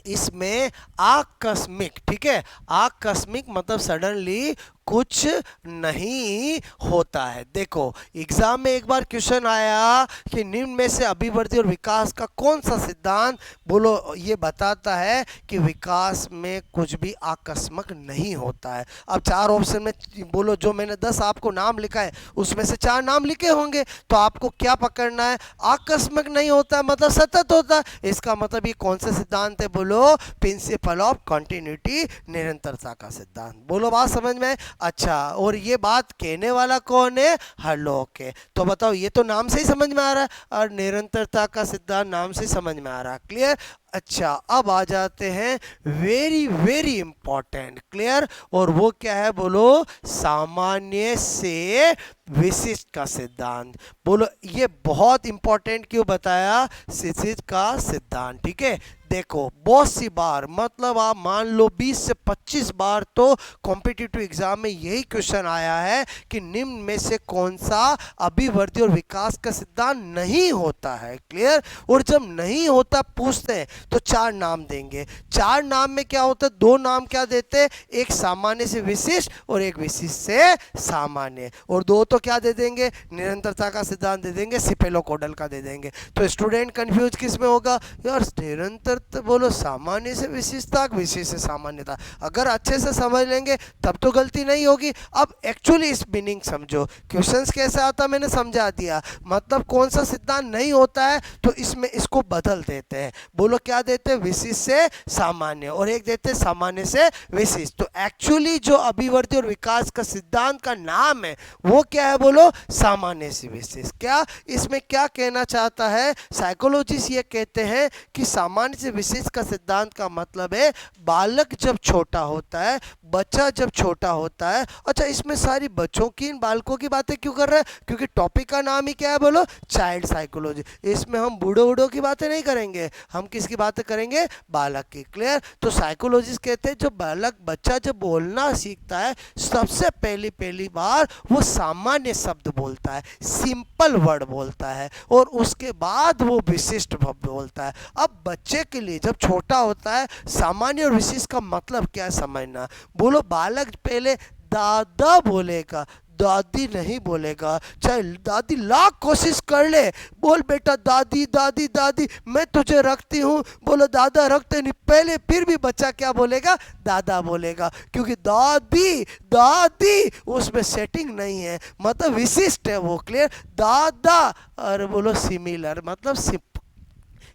इसमें आकस्मिक, ठीक है, आकस्मिक मतलब सडनली कुछ नहीं होता है। देखो एग्जाम में एक बार क्वेश्चन आया कि निम्न में से अभिवृद्धि और विकास का कौन सा सिद्धांत बोलो ये बताता है कि विकास में कुछ भी आकस्मिक नहीं होता है। अब 4 ऑप्शन में बोलो जो मैंने 10 आपको नाम लिखा है उसमें से 4 नाम लिखे होंगे, तो आपको क्या पकड़ना है, आकस्मिक नहीं होता मतलब सतत होता है। इसका मतलब ये कौन सा सिद्धांत है, बोलो प्रिंसिपल ऑफ कंटिन्यूटी, निरंतरता का सिद्धांत। बोलो बात समझ में। अच्छा, और ये बात कहने वाला कौन है, हरलॉक है। तो बताओ ये तो नाम से ही समझ में आ रहा है और निरंतरता का सिद्धांत नाम से समझ में आ रहा है, क्लियर। अच्छा, अब आ जाते हैं वेरी वेरी इंपॉर्टेंट, क्लियर, और वो क्या है, बोलो सामान्य से विशिष्ट का सिद्धांत। बोलो ये बहुत इंपॉर्टेंट क्यों बताया, विशिष्ट का सिद्धांत, ठीक है। देखो बहुत सी बार मतलब आप मान लो 20 से 25 बार तो कॉम्पिटिटिव एग्जाम में यही क्वेश्चन आया है कि निम्न में से कौन सा अभिवृद्धि और विकास का सिद्धांत नहीं होता है, क्लियर। और जब नहीं होता पूछते हैं तो 4 नाम देंगे। 4 नाम में क्या होता है, 2 नाम क्या देते हैं, एक सामान्य से विशिष्ट और एक विशिष्ट से सामान्य, और 2 तो क्या दे देंगे, निरंतरता का सिद्धांत दे देंगे, सिपेलो-कोडल का दे देंगे। तो स्टूडेंट कंफ्यूज किस में होगा, यार निरंतर तो बोलो सामान्य से विशिष्टता, विशिष्ट से सामान्यता। अगर अच्छे से समझ लेंगे तब तो गलती नहीं होगी। अब एक्चुअली इस मीनिंग समझो, क्वेश्चंस कैसे आता मैंने समझा दिया। मतलब कौन सा सिद्धांत नहीं होता है तो इसमें इसको बदल देते हैं। बोलो क्या देते हैं, विशिष्ट से सामान्य, और एक देते हैं सामान्य से विशिष्ट। तो एक्चुअली जो अभिवृद्धि और विकास का सिद्धांत का नाम है वो क्या है, बोलो सामान्य से विशिष्ट। क्या इसमें क्या कहना चाहता है, साइकोलॉजिस्ट ये कहते हैं कि सामान्य विशिष्ट का सिद्धांत का मतलब है बालक जब छोटा होता है, बच्चा जब छोटा होता है। अच्छा, इसमें सारी बच्चों की, इन बालकों की बातें क्यों कर रहे हैं, क्योंकि टॉपिक का नाम ही क्या है, बोलो चाइल्ड साइकोलॉजी। इसमें हम बूढ़ों की बातें नहीं करेंगे, हम किसकी बातें करेंगे, बालक की, क्लियर। तो साइकोलॉजिस्ट कहते हैं जो बालक बच्चा जब बोलना सीखता है सबसे पहली बार वो सामान्य शब्द बोलता है, सिंपल वर्ड बोलता है, और उसके बाद वो विशिष्ट शब्द बोलता है। अब बच्चे के लिए जब छोटा होता है सामान्य और विशिष्ट का मतलब क्या है समझना। बोलो बालक पहले दादा बोलेगा, दादी नहीं बोलेगा, चाहे दादी लाख कोशिश कर ले, बोल बेटा दादी दादी दादी मैं तुझे रखती हूँ, बोलो दादा रखते नहीं पहले, फिर भी बच्चा क्या बोलेगा, दादा बोलेगा, क्योंकि दादी दादी उसमें सेटिंग नहीं है, मतलब विशिष्ट है वो, क्लियर। दादा और बोलो सिमिलर मतलब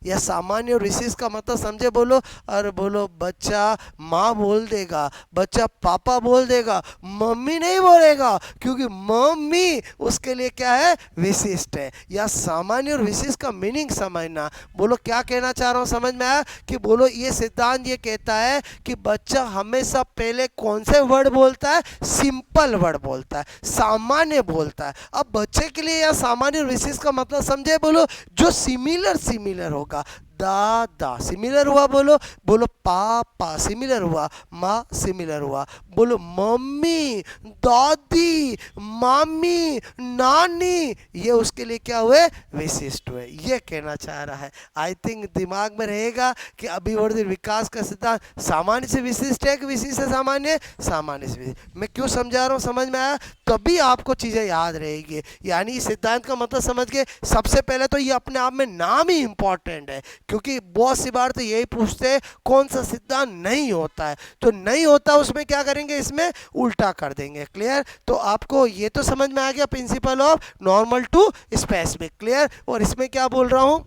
या सामान्य और विशेष का मतलब समझे, बोलो। और बोलो बच्चा माँ बोल देगा, बच्चा पापा बोल देगा, मम्मी नहीं बोलेगा, क्योंकि मम्मी उसके लिए क्या है, विशिष्ट है। या सामान्य और विशेष का मीनिंग समझना। बोलो क्या कहना चाह रहा हूँ, समझ में आया कि बोलो ये सिद्धांत ये कहता है कि बच्चा हमेशा पहले कौन से वर्ड बोलता है, सिंपल वर्ड बोलता है, सामान्य बोलता है। अब बच्चे के लिए या सामान्य और विशेष का मतलब समझे, बोलो जो सिमिलर होगा, दादा सिमिलर हुआ, बोलो बोलो पापा सिमिलर हुआ, माँ सिमिलर हुआ, बोलो मम्मी दादी मामी नानी, ये उसके लिए क्या हुए, विशिष्ट हुए। ये कहना चाह रहा है। आई थिंक दिमाग में रहेगा कि अभिवृद्धि विकास का सिद्धांत सामान्य से विशिष्ट है कि विशिष्ट से सामान्य, सामान्य से विशिष्ट। मैं क्यों समझा रहा हूँ, समझ में आया, तभी आपको चीज़ें याद रहेगी। यानी इस सिद्धांत का मतलब समझ के सबसे पहले तो ये अपने आप में नाम ही इंपॉर्टेंट है, क्योंकि बहुत सी बार तो यही पूछते हैं कौन सा सिद्धांत नहीं होता है, तो नहीं होता उसमें क्या करेंगे, इसमें उल्टा कर देंगे, क्लियर। तो आपको ये तो समझ में आ गया principle of normal to specific, clear. और इसमें क्या बोल रहा हूं,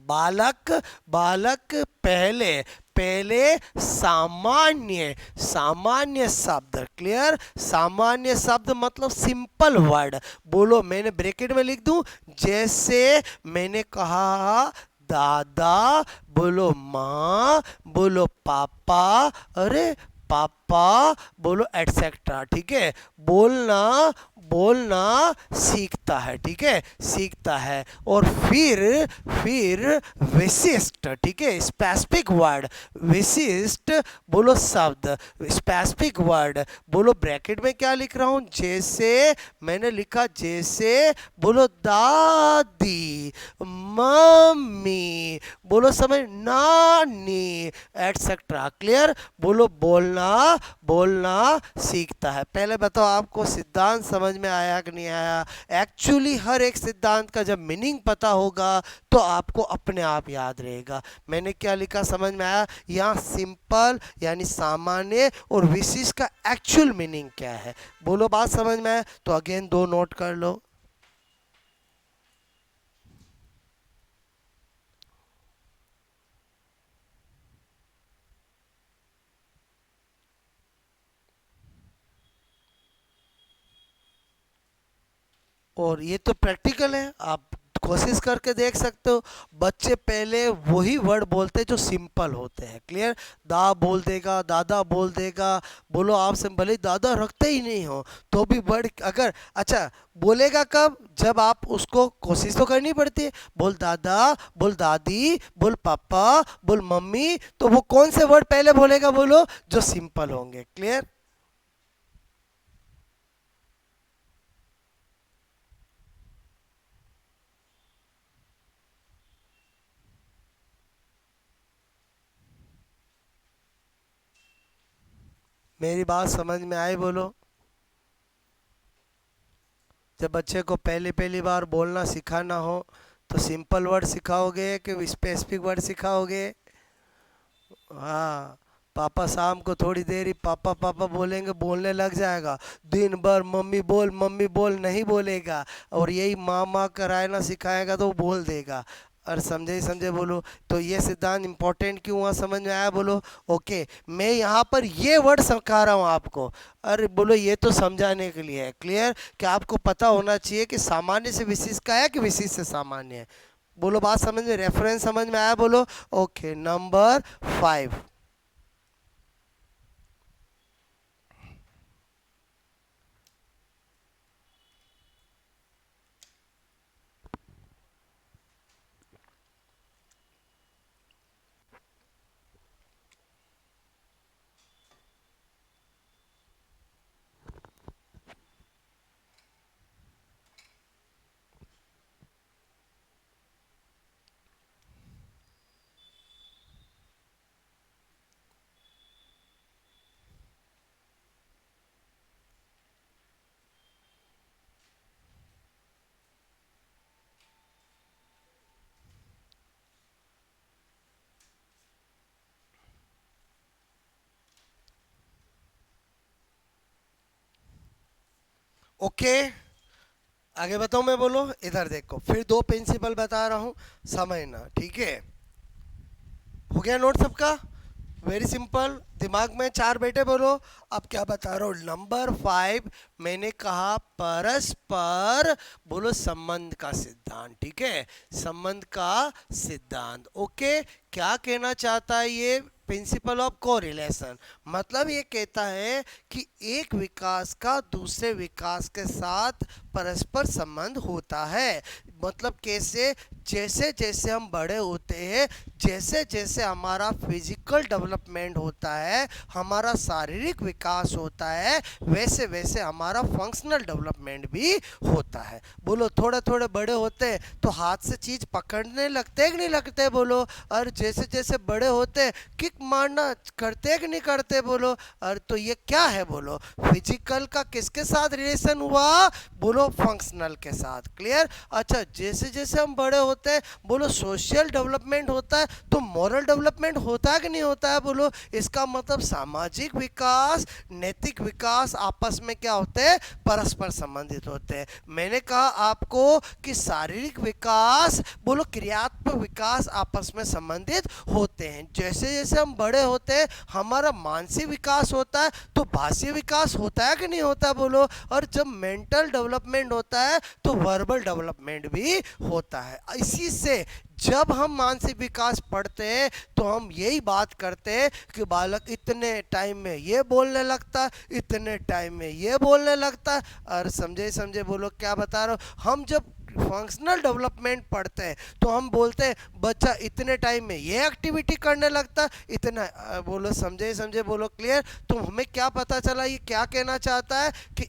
बालक पहले सामान्य शब्द, क्लियर। सामान्य शब्द मतलब सिंपल वर्ड। बोलो मैंने ब्रैकेट में लिख दूं, जैसे मैंने कहा दादा, बोलो माँ, बोलो पापा, अरे पापा, बोलो एटसेट्रा, ठीक है। बोलना बोलना सीखता है, ठीक है, सीखता है। और फिर विशिष्ट, ठीक है, स्पेसिफिक वर्ड, विशिष्ट बोलो शब्द, स्पेसिफिक वर्ड बोलो, ब्रैकेट में क्या लिख रहा हूं, जैसे मैंने लिखा, जैसे बोलो दादी, मम्मी, बोलो समझ, नानी, एटसेट्रा। क्लियर। बोलो बोलना बोलना सीखता है। पहले बताओ आपको सिद्धांत समझ में आया कि नहीं आया। एक्चुअली हर एक सिद्धांत का जब मीनिंग पता होगा तो आपको अपने आप याद रहेगा। मैंने क्या लिखा समझ में आया। यहाँ सिंपल यानी सामान्य और विशेष का एक्चुअल मीनिंग क्या है, बोलो बात समझ में आया। तो अगेन दो नोट कर लो। और ये तो प्रैक्टिकल है, आप कोशिश करके देख सकते हो। बच्चे पहले वही वर्ड बोलते हैं जो सिंपल होते हैं। क्लियर। दा बोल देगा, दादा बोल देगा, बोलो आपसे भले ही दादा रखते ही नहीं हो तो भी वर्ड अगर अच्छा बोलेगा कब, जब आप उसको कोशिश तो करनी पड़ती है। बोल दादा, बोल दादी, बोल पापा, बोल मम्मी, तो वो कौन से वर्ड पहले बोलेगा, बोलो जो सिंपल होंगे। क्लियर। मेरी बात समझ में आई, बोलो। जब बच्चे को पहली पहली बार बोलना सिखाना हो तो सिंपल वर्ड सिखाओगे कि स्पेसिफिक वर्ड सिखाओगे। हाँ। पापा शाम को थोड़ी देर ही पापा पापा बोलेंगे, बोलने लग जाएगा। दिन भर मम्मी बोल नहीं बोलेगा। और यही माँ माँ कराना सिखाएगा तो वो बोल देगा। और समझे ही समझे, बोलो। तो ये सिद्धांत इंपॉर्टेंट क्यों हुआ, समझ में आया, बोलो। ओके। मैं यहाँ पर ये वर्ड सिखा रहा हूँ आपको। अरे बोलो, ये तो समझाने के लिए है। क्लियर। कि आपको पता होना चाहिए कि सामान्य से विशेष का है कि विशेष से सामान्य है। बोलो बात समझ में, रेफरेंस समझ में आया, बोलो। ओके। नंबर 5। ओके। आगे बताऊं मैं, बोलो। इधर देखो, फिर दो प्रिंसिपल बता रहा हूं, समझना, ठीक है। हो गया नोट सबका। वेरी सिंपल, दिमाग में चार बेटे, बोलो। अब क्या बता रहा हूँ, नंबर 5 मैंने कहा परस्पर, बोलो संबंध का सिद्धांत, ठीक है, संबंध का सिद्धांत। ओके। क्या कहना चाहता है ये, प्रिंसिपल ऑफ कोरिलेशन, मतलब ये कहता है कि एक विकास का दूसरे विकास के साथ परस्पर संबंध होता है। मतलब कैसे, जैसे जैसे हम बड़े होते हैं, जैसे जैसे हमारा फिजिकल डेवलपमेंट होता है, हमारा शारीरिक विकास होता है, वैसे वैसे हमारा फंक्शनल डेवलपमेंट भी होता है। बोलो, थोड़े थोड़े बड़े होते हैं तो हाथ से चीज़ पकड़ने लगते हैं कि नहीं लगते, बोलो। और जैसे जैसे बड़े होते हैं किक मारना करते कि नहीं करते, बोलो। और तो ये क्या है, बोलो, फिजिकल का किसके साथ रिलेशन हुआ, बोलो फंक्शनल के साथ। क्लियर। अच्छा, जैसे जैसे हम बड़े होते हैं, बोलो सोशल डेवलपमेंट होता है तो मॉरल डेवलपमेंट होता है कि नहीं होता है, बोलो। इसका मतलब सामाजिक विकास, नैतिक विकास आपस में क्या होते हैं, परस्पर संबंधित होते हैं। मैंने कहा आपको कि शारीरिक विकास, बोलो क्रियात्मक विकास आपस में संबंधित होते हैं। जैसे जैसे हम बड़े होते हैं हमारा मानसिक विकास होता है तो भाषी विकास होता है कि नहीं होता, बोलो। और जब मेंटल डेवलपमेंट डेवलपमेंट होता है तो वर्बल डेवलपमेंट भी होता है। इसी से जब हम मानसिक विकास पढ़ते हैं तो हम यही बात करते हैं कि बालक इतने टाइम में ये बोलने लगता है, इतने टाइम में ये बोलने लगता है। और समझे समझे बोलो क्या बता रहा हूँ। हम जब फंक्शनल डेवलपमेंट पढ़ते हैं तो हम बोलते हैं बच्चा इतने टाइम में ये एक्टिविटी करने लगता है, इतना बोलो समझे समझे बोलो क्लियर। तो हमें क्या पता चला, ये क्या कहना चाहता है कि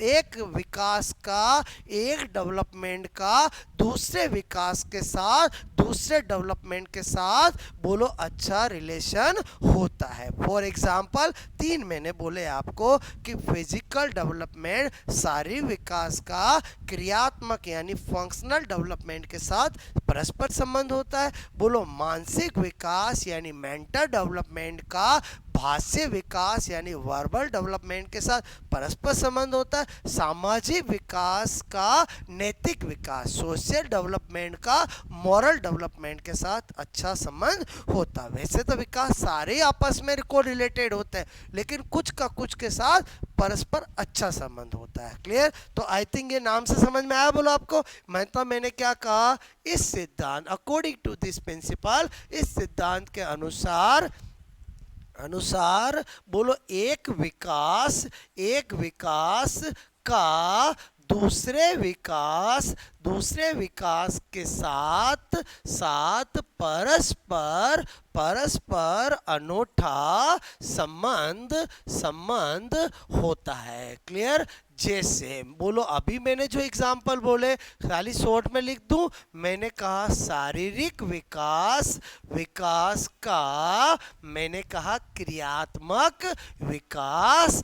एक विकास का, एक डेवलपमेंट का दूसरे विकास के साथ, दूसरे डेवलपमेंट के साथ बोलो अच्छा रिलेशन होता है। फॉर एग्जाम्पल 3 मैंने बोले आपको कि फिजिकल डेवलपमेंट शारीरिक विकास का क्रियात्मक यानी फंक्शनल डेवलपमेंट के साथ परस्पर संबंध होता है। बोलो मानसिक विकास यानी मेंटल डेवलपमेंट का भाष्य विकास यानी वर्बल डेवलपमेंट के साथ परस्पर संबंध होता है। सामाजिक विकास का नैतिक विकास, सोशल डेवलपमेंट का मॉरल डेवलपमेंट के साथ अच्छा संबंध होता है। वैसे तो विकास सारे आपस में को रिलेटेड होते हैं, लेकिन कुछ का कुछ के साथ परस्पर अच्छा संबंध होता है। क्लियर? तो आई थिंक ये नाम से समझ में आया बोलो आपको। मैंने क्या कहा, इस सिद्धांत अकॉर्डिंग टू दिस प्रिंसिपल, इस सिद्धांत के अनुसार बोलो एक विकास का दूसरे विकास के साथ परस्पर अनूठा संबंध होता है। क्लियर? जैसे बोलो अभी मैंने जो एग्जाम्पल बोले खाली शॉर्ट में लिख दूं। मैंने कहा शारीरिक विकास का, मैंने कहा क्रियात्मक विकास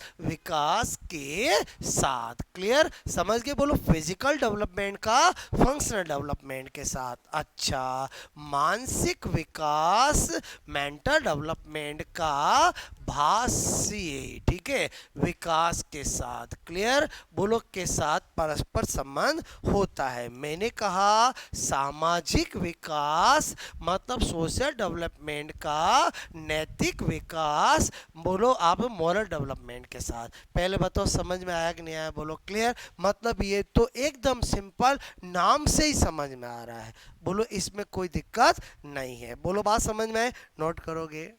के साथ। क्लियर? समझ गए? बोलो फिजिकल डेवलपमेंट का फंक्शनल डेवलपमेंट के साथ। अच्छा, मानसिक विकास मेंटल डेवलपमेंट का भाष्य, ठीक है, विकास के साथ। क्लियर? बोलो के साथ परस्पर संबंध होता है। मैंने कहा सामाजिक विकास मतलब सोशल डेवलपमेंट का नैतिक विकास बोलो आप मॉरल डेवलपमेंट के साथ। पहले बताओ समझ में आया कि नहीं आया? बोलो क्लियर? मतलब ये तो एकदम सिंपल, नाम से ही समझ में आ रहा है। बोलो इसमें कोई दिक्कत नहीं है। बोलो बात समझ में आए? नोट करोगे?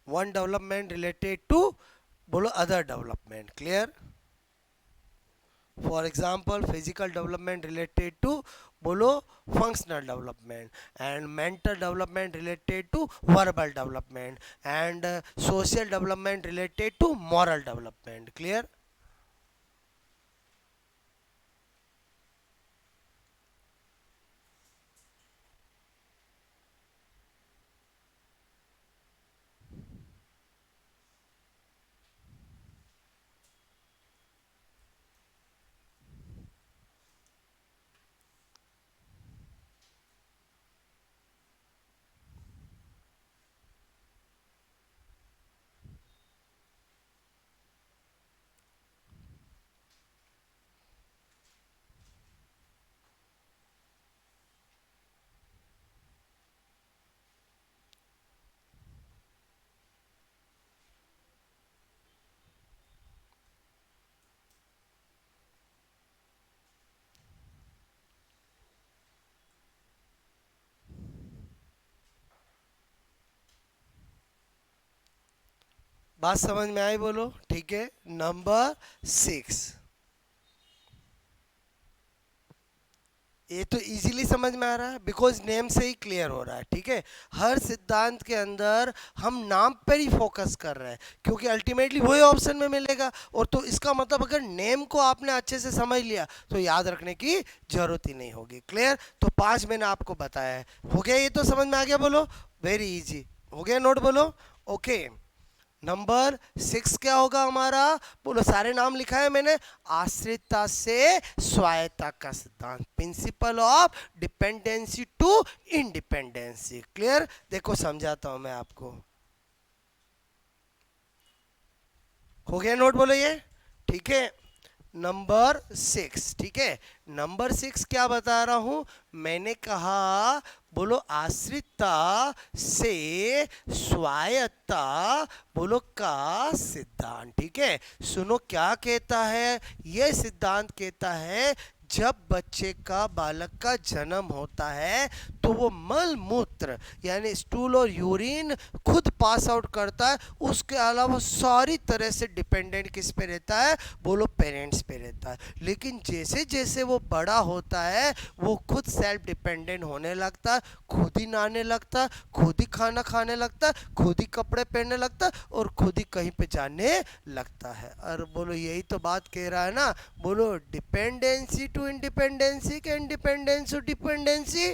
one development related to बोलो other development. Clear? For example physical development related to बोलो functional development, and mental development related to verbal development, and social development related to moral development. Clear? बात समझ में आई? बोलो ठीक है। नंबर 6, ये तो इजीली समझ में आ रहा है बिकॉज नेम से ही क्लियर हो रहा है। ठीक है, हर सिद्धांत के अंदर हम नाम पर ही फोकस कर रहे हैं क्योंकि अल्टीमेटली वही ऑप्शन में मिलेगा। और तो इसका मतलब अगर नेम को आपने अच्छे से समझ लिया तो याद रखने की जरूरत ही नहीं होगी। क्लियर? तो 5 मैंने आपको बताया है। हो गया? ये तो समझ में आ गया? बोलो वेरी इजी हो गया। नोट बोलो ओके। नंबर 6 क्या होगा हमारा? बोलो सारे नाम लिखा है मैंने। आश्रितता से स्वायत्तता का सिद्धांत, principle of dependency to independency. Clear? देखो समझाता हूं मैं आपको। हो गया? नोट बोलो ये। ठीक है, नंबर 6। ठीक है, नंबर 6 क्या बता रहा हूं? मैंने कहा बोलो आश्रितता से स्वायत्तता बोलो का सिद्धांत। ठीक है, सुनो क्या कहता है। यह सिद्धांत कहता है जब बच्चे का बालक का जन्म होता है तो वो मल मूत्र यानी स्टूल और यूरिन खुद पास आउट करता है, उसके अलावा सारी तरह से डिपेंडेंट किस पे रहता है, बोलो पेरेंट्स पे रहता है। लेकिन जैसे जैसे वो बड़ा होता है वो खुद सेल्फ डिपेंडेंट होने लगता है, खुद ही नहाने लगता है, खुद ही खाना खाने लगता है, खुद ही कपड़े पहनने लगता है और खुद ही कहीं पे जाने लगता है। और बोलो यही तो बात कह रहा है ना, बोलो डिपेंडेंसी टू इंडिपेंडेंसी के इंडिपेंडेंस टू डिपेंडेंसी।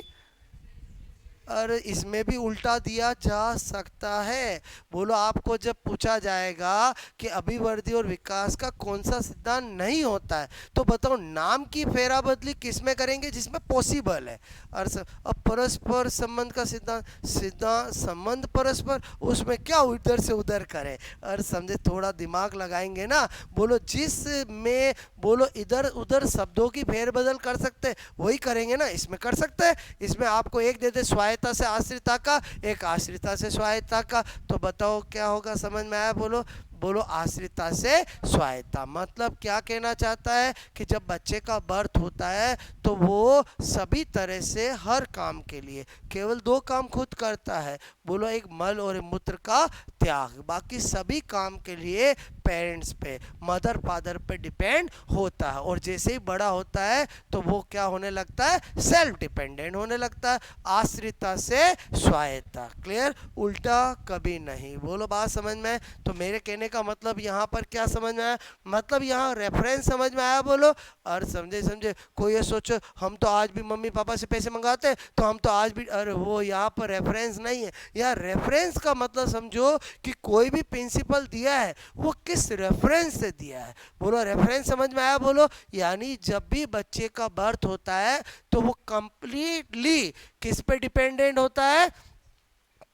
और इसमें भी उल्टा दिया जा सकता है। बोलो आपको जब पूछा जाएगा कि अभिवृद्धि और विकास का कौन सा सिद्धांत नहीं होता है तो बताओ नाम की फेरा बदली किस में करेंगे जिसमें पॉसिबल है। और अब परस्पर संबंध का सिद्धांत, सिद्धांत संबंध परस्पर, उसमें क्या उधर से उधर करें। और समझे, थोड़ा दिमाग लगाएंगे ना, बोलो जिस में बोलो इधर उधर शब्दों की फेरबदल कर सकते वही करेंगे ना, इसमें कर सकते हैं। इसमें आपको एक दे दे स्वायत्ता से आश्रिता का, एक आश्रिता से स्वायत्ता का, तो बताओ क्या होगा, समझ में आया। बोलो बोलो आश्रिता से स्वायत्ता मतलब क्या कहना चाहता है कि जब बच्चे का बर्थ होता है तो वो सभी तरह से हर काम के लिए केवल दो काम खुद करता है, बोलो एक मल और मूत्र का त्याग, बाकी सभी काम के लिए पेरेंट्स पे मदर फादर पे डिपेंड होता है। और जैसे ही बड़ा होता है तो वो क्या होने लगता है, सेल्फ डिपेंडेंट होने लगता है, आश्रिता से स्वायत्ता। क्लियर, उल्टा कभी नहीं। बोलो बात समझ में। तो मेरे कहने का मतलब यहाँ पर क्या समझ में आया, मतलब यहाँ रेफरेंस समझ में आया। बोलो और समझे समझे। कोई ये सोचो हम तो आज भी मम्मी पापा से पैसे मंगाते हैं तो हम तो आज भी, अरे वो यहाँ पर रेफरेंस नहीं है। यहाँ रेफरेंस का मतलब समझो कि कोई भी प्रिंसिपल दिया है वो किस रेफरेंस से दिया है। बोलो रेफरेंस समझ में आया। बोलो यानी जब भी बच्चे का बर्थ होता है तो वो कंप्लीटली किस पे डिपेंडेंट होता है,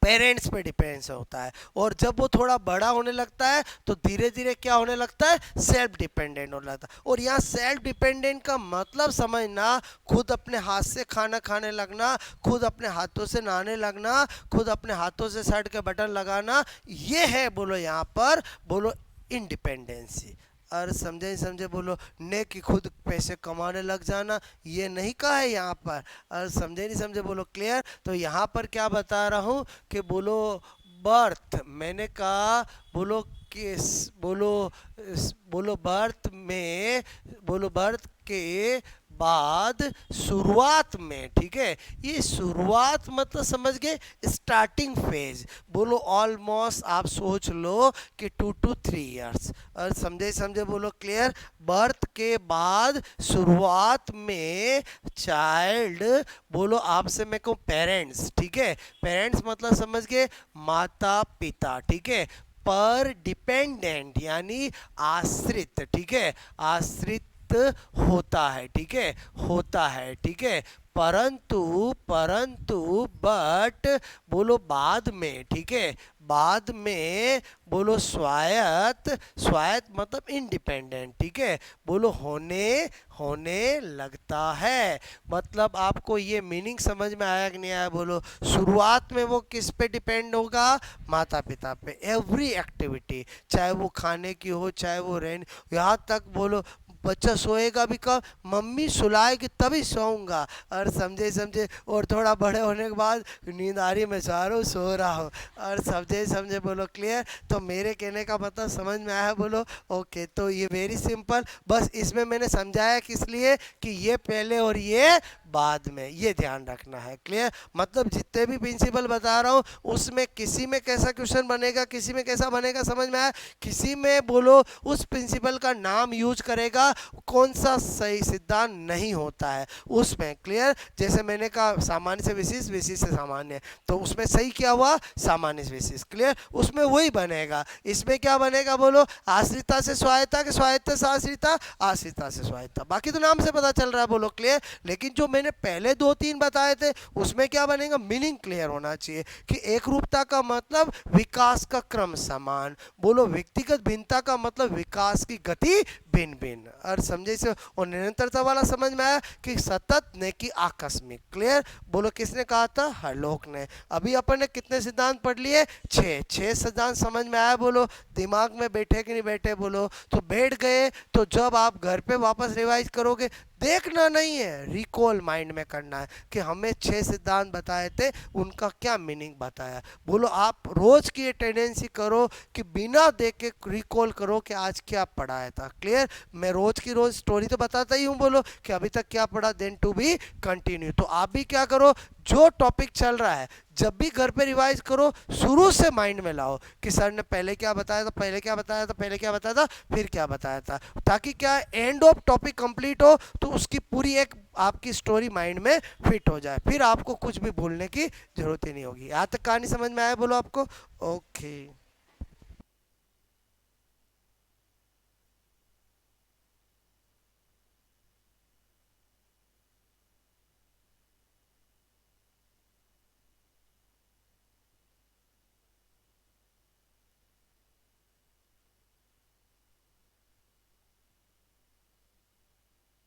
पेरेंट्स पे डिपेंड्स होता है। और जब वो थोड़ा बड़ा होने लगता है तो धीरे धीरे क्या होने लगता है, सेल्फ डिपेंडेंट होने लगता है। और यहाँ सेल्फ डिपेंडेंट का मतलब समझना, खुद अपने हाथ से खाना खाने लगना, खुद अपने हाथों से नहाने लगना, खुद अपने हाथों से शर्ट के बटन लगाना, ये है बोलो यहाँ पर बोलो इंडिपेंडेंसी। और समझे समझे। बोलो ने कि खुद पैसे कमाने लग जाना, ये नहीं कहा है यहाँ पर। और समझे नहीं समझे। बोलो क्लियर। तो यहाँ पर क्या बता रहा हूँ कि बोलो बर्थ, मैंने कहा बोलो किस, बोलो बोलो बर्थ में, बोलो बर्थ के बाद शुरुआत में, ठीक है, ये शुरुआत मतलब समझ गए स्टार्टिंग फेज। बोलो ऑलमोस्ट आप सोच लो कि 2 to 3 years। और समझे समझे। बोलो क्लियर। बर्थ के बाद शुरुआत में चाइल्ड, बोलो आपसे मैं कहूँ पेरेंट्स, ठीक है, पेरेंट्स मतलब समझ गए माता पिता, ठीक है, पर डिपेंडेंट यानी आश्रित, ठीक है, आश्रित होता है, ठीक है, होता है, ठीक है, परंतु परंतु बट बोलो बाद में, ठीक है, बाद में बोलो स्वायत्त, स्वायत्त मतलब इंडिपेंडेंट, ठीक है, बोलो होने होने लगता है। मतलब आपको ये मीनिंग समझ में आया कि नहीं आया। बोलो शुरुआत में वो किस पे डिपेंड होगा, माता पिता पे, एवरी एक्टिविटी, चाहे वो खाने की हो चाहे वो रहने, यहाँ तक बोलो बच्चा सोएगा भी कब, मम्मी सुलाएगी तभी सोऊंगा। और समझे समझे। और थोड़ा बड़े होने के बाद नींद आ रही मैं चाह रहा हूँ सो रहा हूँ। और समझे समझे। बोलो क्लियर। तो मेरे कहने का मतलब समझ में आया। बोलो ओके। तो ये वेरी सिंपल, बस इसमें मैंने समझाया किस लिए कि ये पहले और ये बाद में, ये ध्यान रखना है। क्लियर। मतलब जितने भी प्रिंसिपल बता रहा हूँ उसमें किसी में कैसा क्वेश्चन बनेगा, किसी में कैसा बनेगा, समझ में आया। किसी में बोलो उस प्रिंसिपल का नाम यूज करेगा, कौन सा सही सिद्धांत नहीं होता है उसमें। क्लियर। जैसे मैंने कहा सामान्य से विशेष, विशेष से सामान्य, तो उसमें सही क्या हुआ, सामान्य से विशेष। क्लियर। उसमें वही बनेगा। इसमें क्या बनेगा, बोलो आश्रिता से स्वायत्ता, के स्वायत्ता से आश्रिता, आश्रिता से स्वायत्ता। बाकी तो नाम से पता चल रहा है। बोलो क्लियर। लेकिन जो मैंने पहले 2-3 बताए थे उसमें क्या बनेगा, मीनिंग क्लियर होना चाहिए कि एक रूपता का मतलब विकास का क्रम समान, बोलो व्यक्तिगत भिन्नता का मतलब विकास की गति भिन्न भिन्न। और समझे इसे? और निरंतरता वाला समझ में आया कि सतत ने कि आकस्मिक। क्लियर? बोलो किसने कहा था? हरलोक ने। अभी अपन ने कितने सिद्धांत पढ़ लिए? 6 सिद्धांत समझ में आया? बोलो दिमाग में बैठे कि नहीं बैठे? बोलो तो बैठ गए। तो जब आप घर पे वापस रिवाइज करोगे, देखना नहीं है, रिकॉल माइंड में करना है कि हमें 6 सिद्धांत बताए थे, उनका क्या मीनिंग बताया। बोलो आप रोज की ये टेंडेंसी करो कि बिना देखे रिकॉल करो कि आज क्या पढ़ाया था। क्लियर? मैं रोज की रोज स्टोरी तो बताता ही हूँ, बोलो कि अभी तक क्या पढ़ा, देन टू बी कंटिन्यू। तो आप भी क्या करो, जो टॉपिक चल रहा है जब भी घर पे रिवाइज करो, शुरू से माइंड में लाओ कि सर ने पहले क्या बताया था, पहले क्या बताया था, पहले क्या बताया था, फिर क्या बताया था, ताकि क्या एंड ऑफ टॉपिक कंप्लीट हो तो उसकी पूरी एक आपकी स्टोरी माइंड में फिट हो जाए, फिर आपको कुछ भी भूलने की जरूरत ही नहीं होगी। यहाँ तक कहानी समझ में आया? बोलो आपको? ओके।